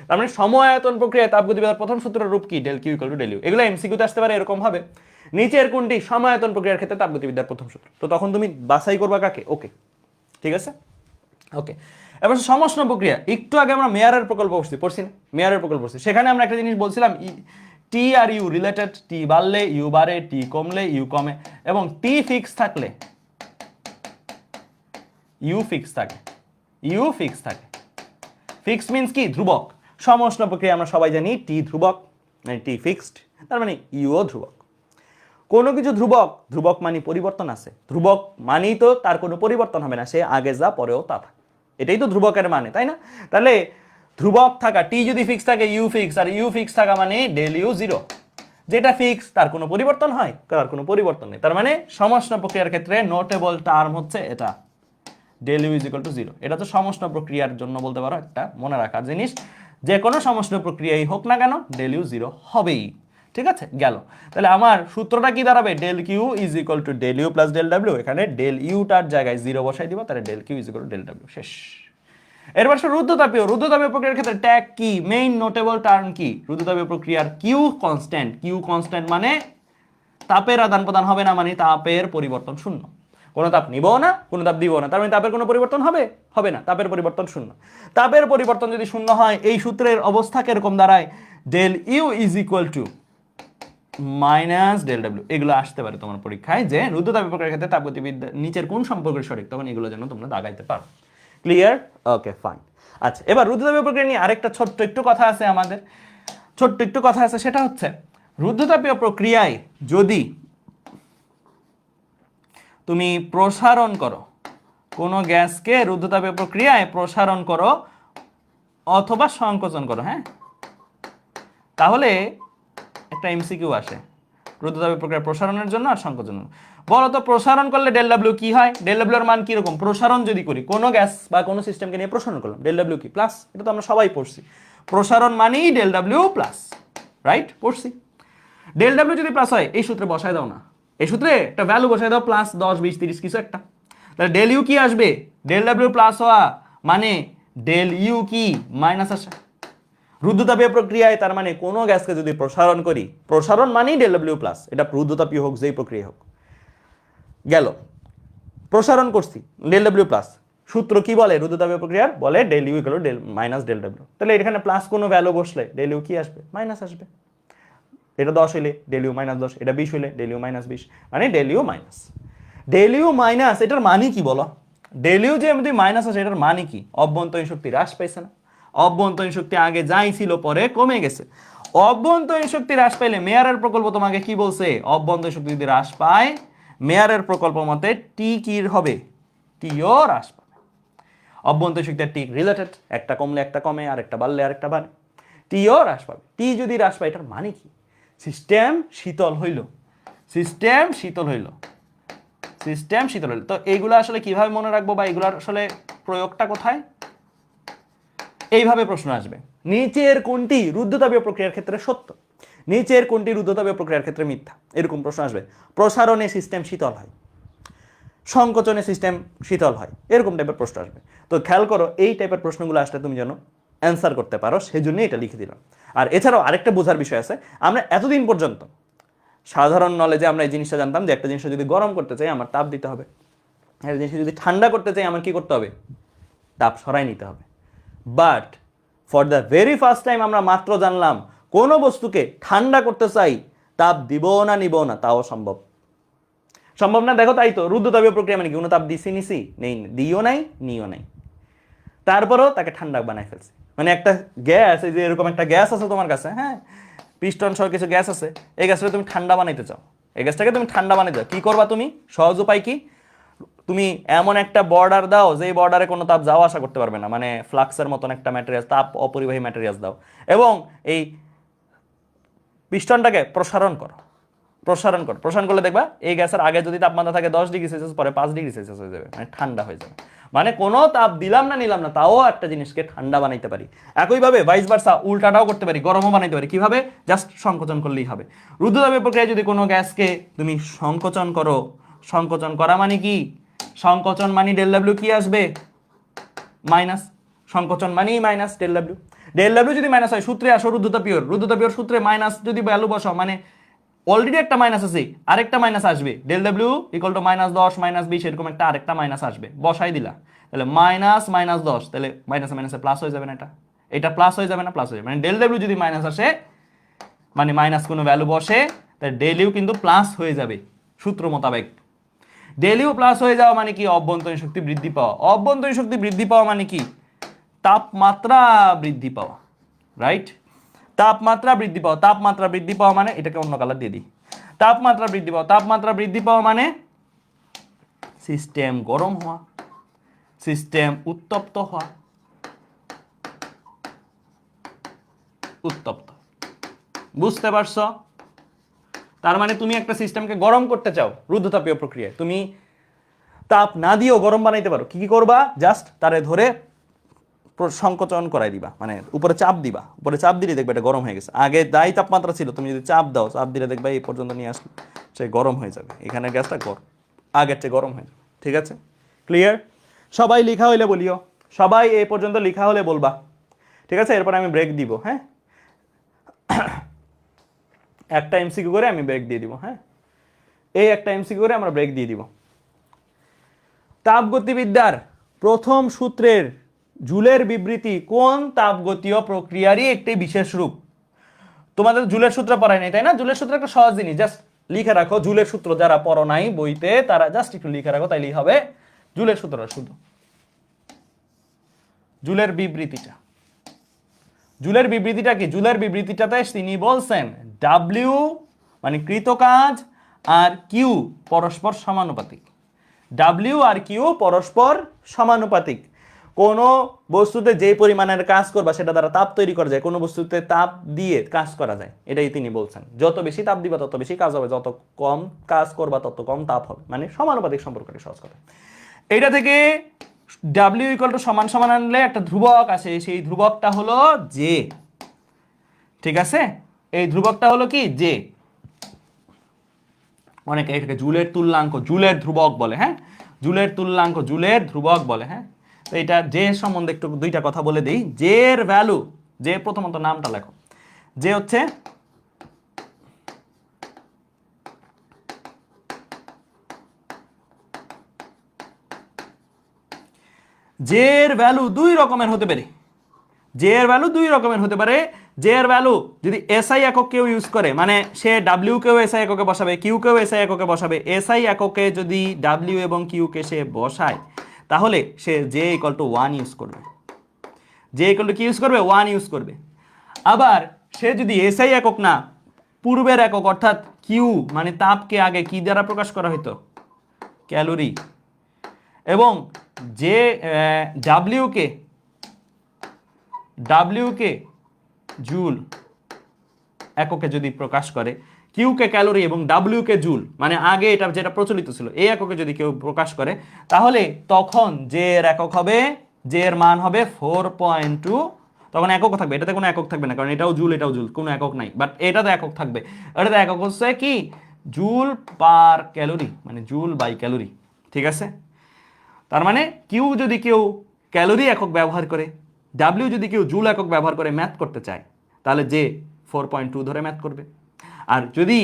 তার মানে সম আয়তন প্রক্রিয়ায় তাপগতিবিদ্যার প্রথম সূত্রের রূপ কি? Del Q equal to del U. এগুলো এমসিকিউতে আসতে পারে এরকম ভাবে। নিচের কোনটি সমায়তন প্রক্রিয়ার ক্ষেত্রে তাপগতিবিদ্যার প্রথম সূত্র। তো তখন তুমি বাছাই করবা কাকে? ওকে, ঠিক আছে, ওকে। এবার সমষ্ণ প্রক্রিয়া, একটু আগে আমরা মেয়ারের প্রকল্প পড়ছি না? মেয়ারের প্রকল্প পড়ছি, সেখানে আমরা একটা জিনিস বলছিলাম, টি আর ইউ রিলেটেড, টি বাড়লে ইউ বাড়ে, টি কমলে ইউ কমে, এবং টি ফিক্স থাকলে ইউ ফিক্স থাকে, ইউ ফিক্স থাকে। ফিক্স মিন্স কি? ধ্রুবক। সমষ্ণ প্রক্রিয়া আমরা সবাই জানি টি ধ্রুবক, মানে টি ফিক্সড, তার মানে ইউও ধ্রুবক। কোনো কিছু ধ্রুবক, ধ্রুবক মানে পরিবর্তন আছে, ধ্রুবক মানেই তো তার কোনো পরিবর্তন হবে না, সে আগে যা পরেও তা থাকে, এটাই তো ধ্রুবকের মানে, তাই না? তাহলে ধ্রুবক থাকা, টি যদি ফিক্স থাকে ইউ ফিক্স, আর ইউ ফিক্স থাকা মানে ডেল ইউ জিরো। যেটা ফিক্স তার কোনো পরিবর্তন হয়, তার কোনো পরিবর্তন নেই, তার মানে সমষ্ণ প্রক্রিয়ার ক্ষেত্রে নোটেবল টার্ম হচ্ছে এটা, del U is equal to zero. এটা তো সমষ্ণ প্রক্রিয়ার জন্য বলতে পারো একটা মনে রাখার জিনিস, যে কোনো সমষ্ণ প্রক্রিয়াই হোক না কেন ডেল ইউ জিরো হবেই, ঠিক আছে? গেল। তাহলে আমার সূত্রটা কি দাঁড়াবে? Del Q is equal to del U plus del W, এখানে ডেল ইউটার জায়গায় জিরো বসাই দিব, তাহলে del Q is equal to del W, শেষ। এরপর রুদ্ধতাপীয়, রুদ্ধতাপীয় প্রক্রিয়ার ক্ষেত্রে ট্যাগ কি, মেইন নোটেবল টার্ম কি? রুদ্ধতাপীয় প্রক্রিয়ার কিউ কনস্ট্যান্ট, কিউ কনস্ট্যান্ট মানে তাপের আদান প্রদান হবে না, মানে তাপের পরিবর্তন শূন্য, কোনো তাপ নিবো না, কোনো তাপ দিব না, তার মানে তাপের কোনো পরিবর্তন হবে হবে না, তাপের পরিবর্তন শূন্য। তাপের পরিবর্তন যদি শূন্য হয়, এই সূত্রের অবস্থা কিরকম দাঁড়ায়? Del U is equal to minus del W. এগুলো আসতে পারে তোমার পরীক্ষায়, যে রুদ্ধতাপীয় প্রক্রিয়ার ক্ষেত্রে তাপগতিবিদ্যা নিচের কোন সম্পর্ক সঠিক, তখন এগুলো যেন তোমরা দাগাইতে পারো। ক্লিয়ার? ওকে, ফাইন। আচ্ছা, এবার রুদ্ধতাপীয় প্রক্রিয়া নিয়ে আরেকটা ছোট্ট একটু কথা আছে আমাদের, ছোট্ট একটু কথা আছে, সেটা হচ্ছে রুদ্ধতাপীয় প্রক্রিয়ায় যদি তুমি প্রসারণ করো, কোনো গ্যাসকে রুদ্ধতাপীয় প্রক্রিয়ায় প্রসারণ করো অথবা সংকোচন করো, হ্যাঁ, তাহলে একটা এমসিকিউ আসে রুদ্ধতাপীয় প্রক্রিয়া প্রসারণের জন্য আর সংকোচন। বলো তো প্রসারণ করলে ডেল ডাব্লিউ কি হয়? ডেল ডাব্লিউ এর মান কি রকম? প্রসারণ যদি করি, কোনো গ্যাস বা কোনো সিস্টেমকে নিয়ে প্রসারণ করলাম, ডেল ডাব্লিউ কি? প্লাস। এটা তো আমরা সবাই পড়ছি, প্রসারণ মানেই ডেল ডাব্লিউ প্লাস, রাইট? পড়ছি। ডেল ডাব্লিউ যদি প্লাস হয়, এই সূত্রে বসায় দাও না, এই সূত্রে একটা ভ্যালু বসায় দাও, প্লাস 10 20 30 কিছু একটা, তাহলে ডেল ইউ কি আসবে? ডেল ডাব্লিউ প্লাস হওয়া মানে ডেল ইউ কি মাইনাস আসে। রুদ্ধতাপীয় প্রক্রিয়ায় তার মানে কোনো গ্যাসকে যদি প্রসারণ করি, প্রসারণ মানেই ডেল ডাব্লিউ প্লাস, এটা রুদ্ধতাপীয় হোক যেই প্রক্রিয়া হোক। গেল, প্রসারণ করছি ডেল ডাব্লিউ প্লাস, সূত্র কি বলে রুদ্ধতাপীয় প্রক্রিয়ার? বলে del U equal to del minus del W. তাহলে এখানে প্লাস কোনো ভ্যালু বসলে ডেল ইউ কি আসবে? মাইনাস আসবে। এটা 10 হইলে ডেল ইউ মাইনাস 10, এটা 20 হইলে ডেল ইউ মাইনাস 20, মানে del U minus. Del U minus, এটার মানে কি বলো? ডেল ইউ যে এমনি মাইনাস আছে, এটার মানে কি? অভ্যন্তরীণ শক্তি হ্রাস পাইছে না? অভ্যন্তরীণ শক্তি আগে যাই ছিল পরে কমে গেছে। অভ্যন্তরীণ শক্তি হ্রাস পাইলে মেয়ারের প্রকল্প তোমাকে কি বলছে? অভ্যন্তরীণ শক্তি যদি হ্রাস পায়, মেয়ারের প্রকল্প মতে টি কি হবে? টিও হ্রাস পাবে। অভ্যন্তরীণ শক্তি আর টি রিলেটেড, একটা কমলে একটা কমে, আর একটা বাড়লে আর একটা বাড়ে, টিও হ্রাস পাবে। টি যদি হ্রাস পায়, এটার মানে কি? সিস্টেম শীতল হইল, সিস্টেম শীতল হইল, সিস্টেম শীতল হইল। তো এইগুলো আসলে কিভাবে মনে রাখবো, বা এগুলোর আসলে প্রয়োগটা কোথায়? এইভাবে প্রশ্ন আসবে, নিচের কোনটি রুদ্ধতাপীয় প্রক্রিয়ার ক্ষেত্রে সত্য, নিচের কোনটি রুদ্ধতাপীয় প্রক্রিয়ার ক্ষেত্রে মিথ্যা, এরকম প্রশ্ন আসবে। প্রসারণে সিস্টেম শীতল হয়, সংকোচনে সিস্টেম শীতল হয়, এরকম টাইপের প্রশ্ন আসবে। তো খেয়াল করো, এই টাইপের প্রশ্নগুলো আসলে তুমি যেন অ্যান্সার করতে পারো, সেজন্যই এটা লিখে দিলাম। আর এছাড়াও আরেকটা বোঝার বিষয় আছে, আমরা এতদিন পর্যন্ত সাধারণ নলেজে আমরা এই জিনিসটা জানতাম যে একটা জিনিসটা যদি গরম করতে চাই আমার তাপ দিতে হবে, একটা জিনিসটা যদি ঠান্ডা করতে চাই আমার কি করতে হবে? তাপ সরাই নিতে হবে। But for the very first time আমরা মাত্র জানলাম কোনো বস্তুকে ঠান্ডা করতে চাই, তাপ দিব না নিব না, তাও সম্ভব। সম্ভব না? দেখো, তাই তো রুদ্ধতাপীয় প্রক্রিয়া মানে কি? কোনো তাপ দিছি নিছি নেই, দিও নাই নিও নাই, তারপরেও তাকে ঠান্ডা বানাই ফেলছে। মানে একটা গ্যাস, এই যে এরকম একটা গ্যাস আছে তোমার কাছে, হ্যাঁ, পিস্টন সহ কিছু গ্যাস আছে, এই গ্যাসটাকে তুমি ঠান্ডা বানাইতে চাও, এই গ্যাসটাকে তুমি ঠান্ডা বানাইতে চাও, কি করবা তুমি? সহজ উপায় কি? তুমি এমন একটা বর্ডার দাও যেই বর্ডারে কোনো তাপ যাওয়া আসা করতে পারবে না, মানে ফ্লাক্সের মতন একটা ম্যাটেরিয়াল, তাপ অপরিবাহী ম্যাটেরিয়াল দাও, এবং এই পিস্টনটাকে প্রসারণ করো, প্রসারণ করো। প্রসারণ করলে দেখবা এই গ্যাসের আগে যদি তাপমাত্রা থাকে 10 ডিগ্রি সেলসিয়াস, পরে 5 ডিগ্রি সেলসিয়াস হয়ে যাবে, মানে ঠান্ডা হয়ে যাবে। মানে কোনো তাপ দিলাম না নিলাম না, তাও একটা জিনিসকে ঠান্ডা বানাইতে পারি। একইভাবে ভাইস ভার্সা, উল্টাটাও করতে পারি, গরমও বানাইতে পারি। কিভাবে? জাস্ট সংকোচন করলেই হবে। রুদ্ধতাপীয় প্রক্রিয়ায় যদি কোনো গ্যাসকে তুমি সংকোচন করো, সংকোচন করা মানে কি? সংকোচন মানে ডেল ডাব্লিউ কি আসবে? মাইনাস। সংকোচন মানেই minus del W. Del W যদি মাইনাস হয়, সূত্রে আসো রুদ্ধতাপীয়, রুদ্ধতাপীয় সূত্রে মাইনাস যদি ভ্যালু বসাও, মানে অলরেডি একটা মাইনাস আছে, আরেকটা মাইনাস আসবে, ডেল ডাব্লিউ ইকুয়াল টু -10 -20 এরকম একটা আরেকটা মাইনাস আসবে, বসাই দিলা, তাহলে -10, তাহলে মাইনাসে মাইনাসে প্লাস হয়ে যাবে না, এটা প্লাস হয়ে যাবে না, প্লাস হয়ে যাবে, মানে ডেল ডাব্লিউ যদি মাইনাস আসে মানে মাইনাস কোনো ভ্যালু বসে, তাহলে ডেল ইউ কিন্তু প্লাস হয়ে যাবে সূত্র মোতাবেক। ডেল ইউ প্লাস হয়ে যাওয়া মানে কি? অভ্যন্তরীণ শক্তি বৃদ্ধি পাওয়া। অভ্যন্তরীণ শক্তি বৃদ্ধি পাওয়া মানে কি? তাপমাত্রা বৃদ্ধি পাওয়া, রাইট? তাপমাত্রা বৃদ্ধি পাওয়া, তাপমাত্রা বৃদ্ধি পাওয়া মানে, এটাকে অন্য কালার দিয়ে দিই, তাপমাত্রা বৃদ্ধি পাওয়া, তাপমাত্রা বৃদ্ধি পাওয়া মানে সিস্টেম গরম হওয়া, সিস্টেম উত্তপ্ত হওয়া, উত্তপ্ত। বুঝতে পারছো? তার মানে তুমি একটা সিস্টেমকে গরম করতে চাও রুদ্ধতাপীয় প্রক্রিয়ায়, তুমি তাপ না দিয়েও গরম বানাইতে পারো। কি কি করবা? জাস্ট তারে ধরে সংকোচন করাই দিবা, মানে উপরে চাপ দিবা, উপরে চাপ দিলে দেখবে এটা গরম হয়ে গেছে। আগে যাই তাপমাত্রা ছিল, তুমি যদি চাপ দাও, চাপ দিলে দেখবে এই পর্যন্ত নিয়ে আসলে সে গরম হয়ে যাবে, এখানে গ্যাসটা আগের চেয়ে গরম হয়ে যাবে। ঠিক আছে, ক্লিয়ার? সবাই লেখা হইলে বলিও, সবাই এই পর্যন্ত লেখা হলে বলবা। ঠিক আছে, এরপর আমি ব্রেক দিব। হ্যাঁ, একটা এমসিকিউ করে আমি ব্রেক দিয়ে দিব। হ্যাঁ, এই একটা এমসিকিউ করে আমরা ব্রেক দিয়ে দিব। তাপগতিবিদ্যার প্রথম সূত্রের জুলের বিবৃতি কোন তাপগতীয় প্রক্রিয়ারই একটি বিশেষ রূপ? তোমাদের জুলের সূত্র পড়াই নাই, তাই না? জুলের সূত্র একটা সহজ জিনিস, জাস্ট লিখে রাখো। জুলের সূত্র যারা পড়ো নাই বইতে, তারা জাস্ট একটু লিখে রাখো, তাইলেই হবে। জুলের সূত্রটা শুধু, জুলের বিবৃতিটা, জুলের বিবৃতিটা কি? জুলের বিবৃতিটাতে তিনি বলছেন ডাব্লিউ মানে কৃত কাজ আর কিউ পরস্পর সমানুপাতিক। ডাব্লিউ আর কিউ পরস্পর সমানুপাতিক। কোন বস্তুতে যে পরিমাণের কাজ করবা সেটা দ্বারা তাপ তৈরি করা যায়, কোন বস্তুতে তাপ দিয়ে কাজ করা যায়, এটাই তিনি বলছেন। যত বেশি তাপ দিবা তত বেশি কাজ হবে, যত কম কাজ করবা তত কম তাপ হবে, মানে সমানুপাতিক সম্পর্কটা সহজ কথা। এইটা থেকে ডাব্লিউ ইকুয়াল টু সমান সমান আনলে একটা ধ্রুবক আছে, সেই ধ্রুবকটা হলো জে। ঠিক আছে, এই ধ্রুবকটা হলো কি? জে। অনেকে এটাকে জুলের তুল্যাঙ্ক, জুলের ধ্রুবক বলে। হ্যাঁ, জুলের তুল্যাঙ্ক, জুলের ধ্রুবক বলে। হ্যাঁ, তো এটা জে সম্বন্ধে একটু দুইটা কথা বলে দিই। জে এর ভ্যালু, জে প্রথমত নামটা লেখো, জে হচ্ছে জে এর ভ্যালু দুই রকমের হতে পারে। জে এর ভ্যালু দুই রকমের হতে পারে। জে এর ভ্যালু যদি এসআই একক কেউ ইউজ করে, মানে সে ডাব্লিউ কেও এসআই এককে বসাবে, কিউ কেও এসআই এককে বসাবে, এসআই এককে যদি ডাব্লিউ এবং কিউ কে সে বসায়, তাহলে সে জে ইকুয়াল টু 1 ইউজ করবে। জে ইকুয়াল টু কি ইউজ করবে? 1 ইউজ করবে। আবার সে যদি এসআই একক না, পূর্বের একক অর্থাৎ কিউ মানে তাপকে আগে কি দ্বারা প্রকাশ করা হতো? ক্যালোরি। এবং যে ডাব্লিউ কে জুল এককে যদি প্রকাশ করে, কিউ কে ক্যালোরি এবং ডাব্লিউ কে জুল, মানে আগে এটা যেটা প্রচলিত ছিল এই এককে যদি কেউ প্রকাশ করে, তাহলে তখন জে এর একক হবে, জে এর মান হবে 4.2। তখন একক থাকবে, এটাতে কোনো একক থাকবে না, কারণ এটাও জুল এটাও জুল, কোনো একক নাই। বাট এটাতে একক থাকবে, এটাতে একক হচ্ছে কি? জুল পার ক্যালোরি, মানে জুল বাই ক্যালোরি। ঠিক আছে, তার মানে কিউ যদি কেউ ক্যালোরি একক ব্যবহার করে, ডাব্লিউ যদি কেউ জুল একক ব্যবহার করে ম্যাথ করতে চায়, তাহলে যে 4.2 ধরে ম্যাথ করবে। আর যদি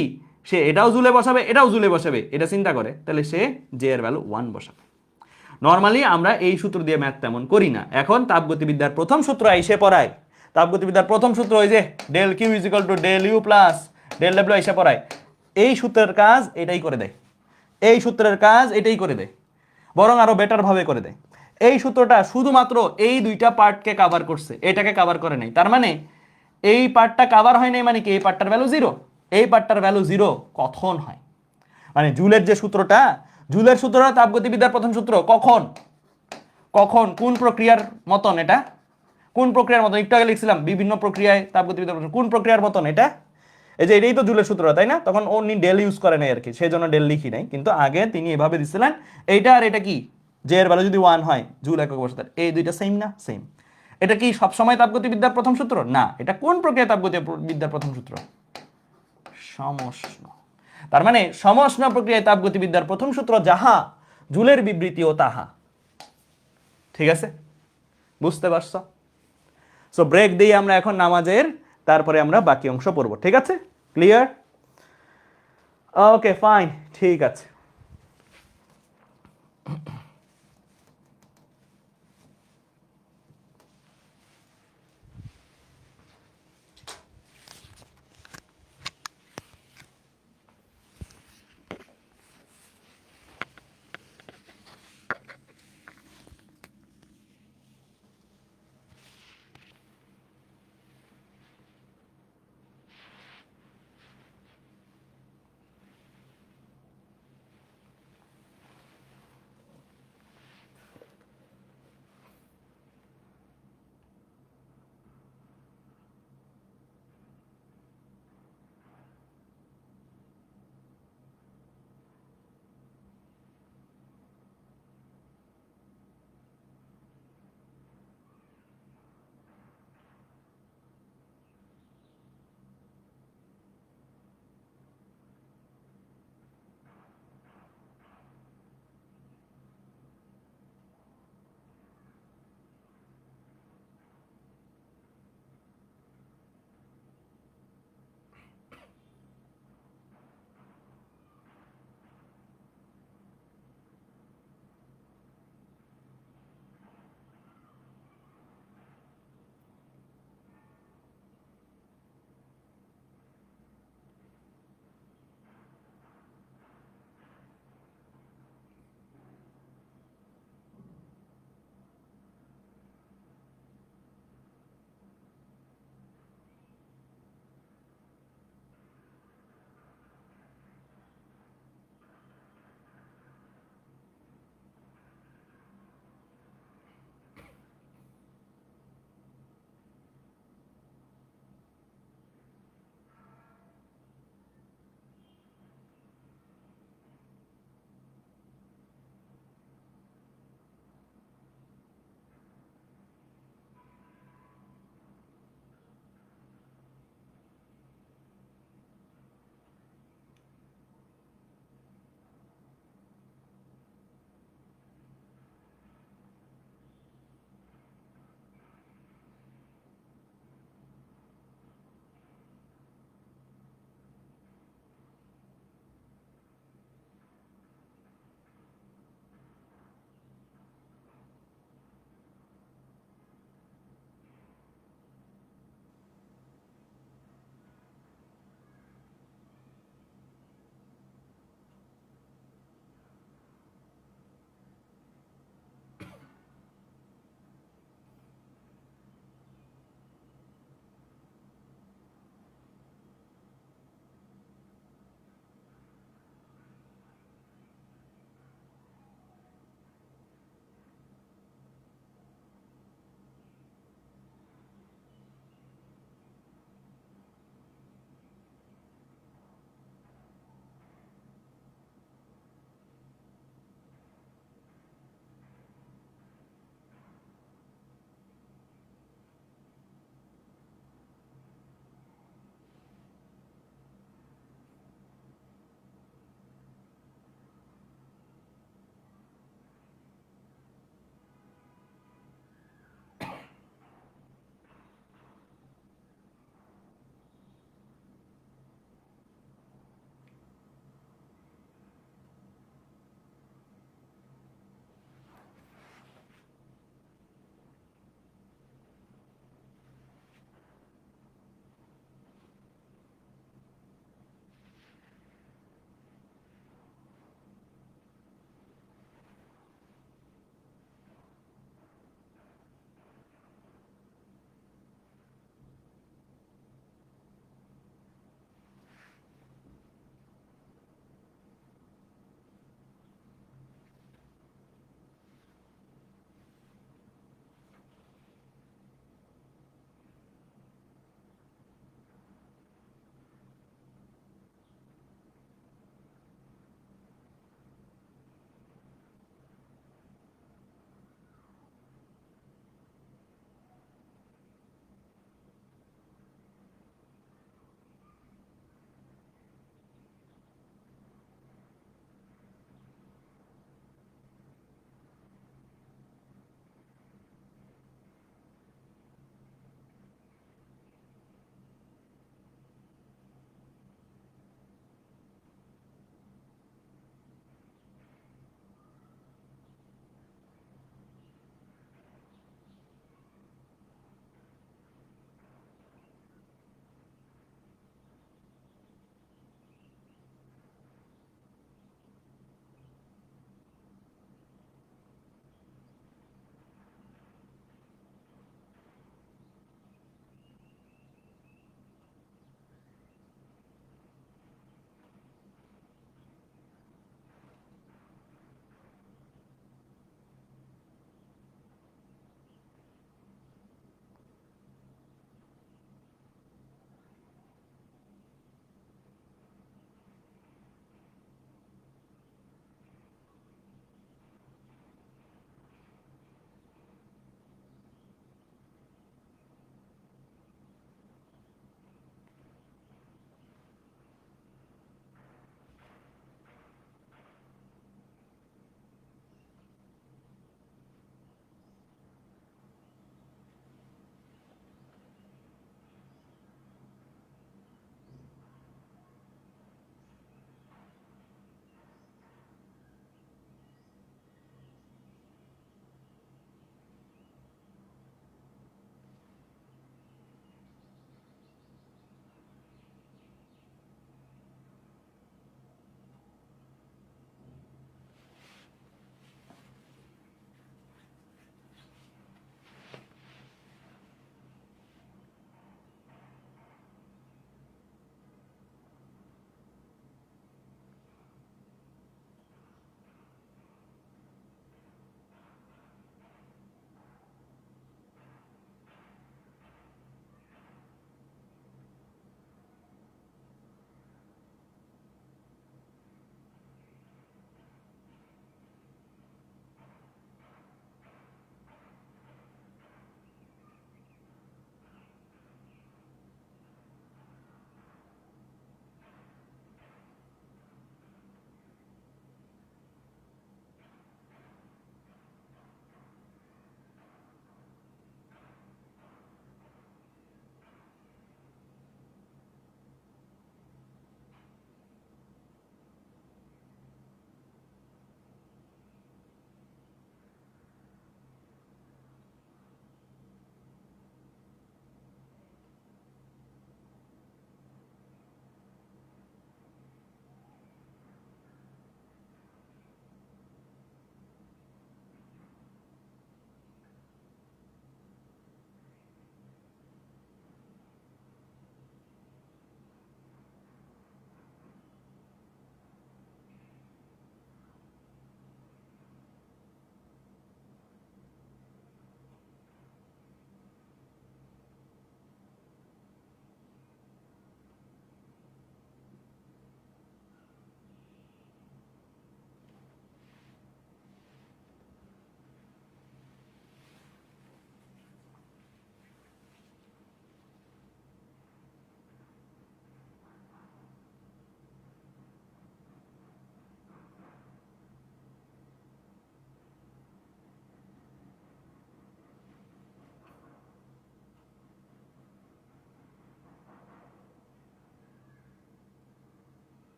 সে এটাও জুলে বসাবে এটাও জুলে বসাবে, এটা চিন্তা করে, তাহলে সে জে এর ভ্যালু 1 বসাবে। নর্মালি আমরা এই সূত্র দিয়ে ম্যাথ তেমন করি না। এখন তাপগতিবিদ্যার প্রথম সূত্র এসে পড়ায়, তাপগতিবিদ্যার প্রথম সূত্র ওই যে del Q is equal to del U plus del W এসে পড়ায়। এই সূত্রের কাজ এটাই করে দেয়, এই সূত্রের কাজ এটাই করে দেয়, বরং আরো বেটার ভাবে করে দেয়। এই সূত্রটা শুধুমাত্র এই দুইটা পার্টকে কভার করছে, এটাকে কভার করে নাই। তার মানে এই পার্টটা কভার হয় নাই, মানে কি? এই পার্টটার ভ্যালু 0। এই পার্টটার ভ্যালু 0 কখন হয়? মানে জুলের যে সূত্রটা, জুলের সূত্রটা তাপগতিবিদ্যার প্রথম সূত্র কখন, কখন কোন প্রক্রিয়ার মতন? এটা কোন প্রক্রিয়ার মতন? একটু আগে লিখছিলাম বিভিন্ন প্রক্রিয়ায় তাপগতিবিদ্যার কোন প্রক্রিয়ার মতন এটা। এই যে এটাই তো জুলের সূত্র, তাই না? তখন উনি ডেল ইউজ করে নাই আর কি, সেই জন্য ডেল লিখি নাই, কিন্তু আগে তিনি এভাবে দিছিলেন। এইটা আর এটা কি? জে এর ভ্যালু যদি 1 হয়, জুল একক বসাতে, এই দুইটা সেম না? সেম। এটা কি সবসময় তাপগতিবিদ্যার প্রথম সূত্র? না। এটা কোন প্রক্রিয়া তাপগতিবিদ্যার প্রথম সূত্র? সমষ্ণ। তার মানে সমষ্ণ প্রক্রিয়ায় তাপগতিবিদ্যার প্রথম সূত্র যাহা, জুলের বিবৃতিও তাহা। ঠিক আছে, বুঝতে পারছো? সো ব্রেক দিয়ে আমরা এখন নামাজের, তারপরে আমরা বাকি অংশ পড়ব। ঠিক আছে, ক্লিয়ার? ওকে ফাইন, ঠিক আছে।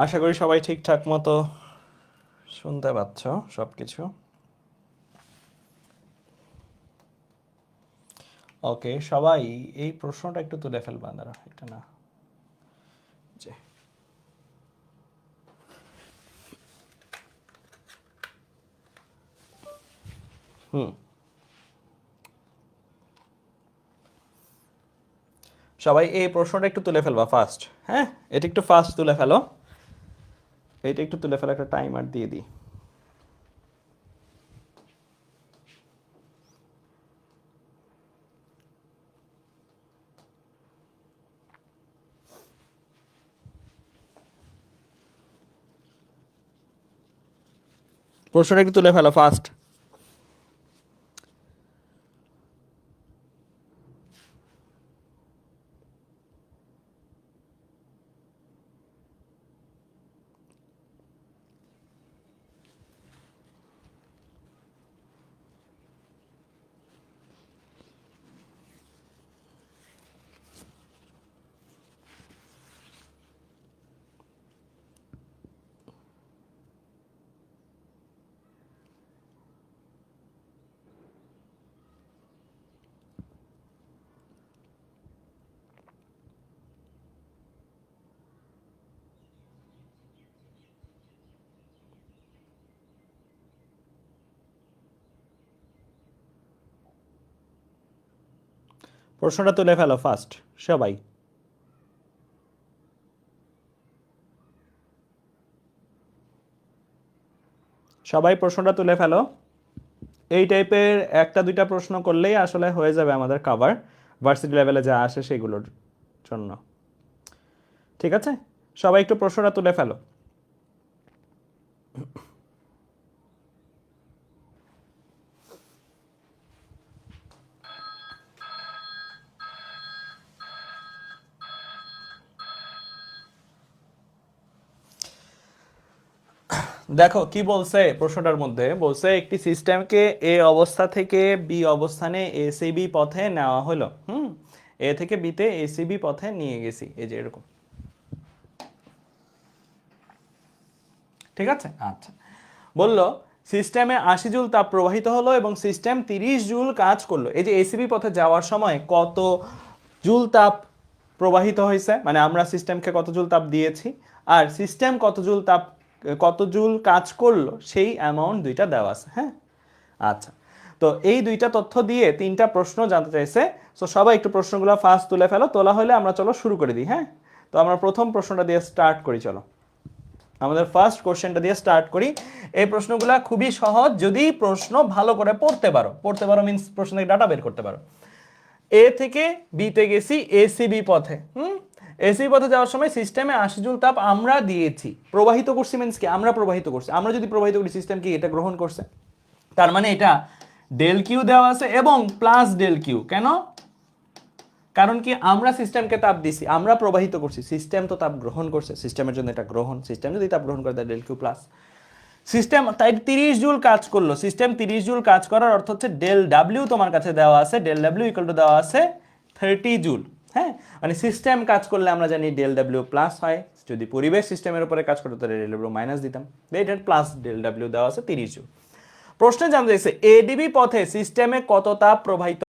আশা করি সবাই ঠিকঠাক মতো শুনতে পাচ্ছ সবকিছু। ওকে, সবাই এই প্রশ্নটা একটু তুলে ফেলবা, দাঁড়া এটা না যে সবাই এই প্রশ্নটা একটু তুলে ফেলবা ফার্স্ট। হ্যাঁ, এটা একটু ফার্স্ট তুলে ফেলো, এটা একটু তুলে ফেলো, একটা টাইমার দিয়ে দিই। প্রশ্নটা একটু তুলে ফেলো ফার্স্ট। প্রশ্নটা তুলে ফেলো ফার্স্ট সবাই। সবাই প্রশ্নটা তুলে ফেলো। এই টাইপের একটা দুইটা প্রশ্ন করলেই আসলে হয়ে যাবে আমাদের কভার, ভার্সিটি লেভেলে যা আসে সেগুলোর জন্য। ঠিক আছে, সবাই একটু প্রশ্নটা তুলে ফেলো। দেখো কি বলছে প্রশ্নটার মধ্যে, বলছে একটি সিস্টেমকে এ অবস্থা থেকে বি অবস্থানে এসিবি পথে নেওয়া হলো। এ থেকে বিতে এসিবি পথে নিয়ে গেছি, এই যে এরকম। ঠিক আছে, আচ্ছা। বললো সিস্টেমে 80 জুল তাপ প্রবাহিত হলো এবং সিস্টেম 30 জুল কাজ করলো। এই যে এসিবি পথে যাওয়ার সময় কত জুল তাপ প্রবাহিত হয়েছে, মানে আমরা সিস্টেমকে কত জুল তাপ দিয়েছি আর সিস্টেম কত জুল কাজ করলো, সেই অ্যামাউন্ট দুইটা দেওয়া আছে। হ্যাঁ, আচ্ছা। তো এই দুইটা তথ্য দিয়ে তিনটা প্রশ্ন জানতে চাইছে। সো সবাই একটু প্রশ্নগুলো ফার্স্ট তুলে ফেলো, তোলা হলে আমরা চলো শুরু করে দিই। হ্যাঁ, তো আমরা প্রথম প্রশ্নটা দিয়ে স্টার্ট করি, চলো আমাদের ফার্স্ট কোশ্চেনটা দিয়ে স্টার্ট করি। এই প্রশ্নগুলো খুবই সহজ যদি প্রশ্ন ভালো করে পড়তে পারো মিন্স প্রশ্ন থেকে ডাটা বের করতে পারো। এ থেকে বিতে গেছি এসিবি পথে। এসিবি পথে যাওয়ার সময় সিস্টেমে 80 জুল তাপ আমরা দিয়েছি, প্রবাহিত করছি মিন্স কি আমরা প্রবাহিত করছি। আমরা যদি প্রবাহিত করি সিস্টেম কি এটা গ্রহণ করছে, তার মানে এটা ডেল কিউ দেওয়া আছে এবং প্লাস ডেল কিউ। কেন? কারণ কি আমরা সিস্টেমকে তাপ দিছি, আমরা প্রবাহিত করছি, সিস্টেম তো তাপ গ্রহণ করছে, সিস্টেমের জন্য এটা গ্রহণ। সিস্টেম যদি তাপ গ্রহণ করে তাহলে ডেল কিউ প্লাস। সিস্টেম তাই 30 জুল কাজ করলো, সিস্টেম 30 জুল কাজ করার অর্থ হচ্ছে ডেল ডাব্লিউ তোমার কাছে দেওয়া আছে, ডেল ডাব্লিউ ইকুয়াল টু দেওয়া আছে 30 জুল। হ্যাঁ, মানে সিস্টেম কাজ করলে আমরা জানি ডেল ডাব্লিউ প্লাস হয়, যদি পরিবেশ সিস্টেমের উপরে কাজ করতো তাহলে ডেল ডাব্লিউ মাইনাস দিতাম, এটা প্লাস ডেল ডাব্লিউ দেওয়া আছে 30 জুল। প্রশ্নে জানতে চাইছে এডিবি পথে সিস্টেমে কত তাপ প্রবাহিত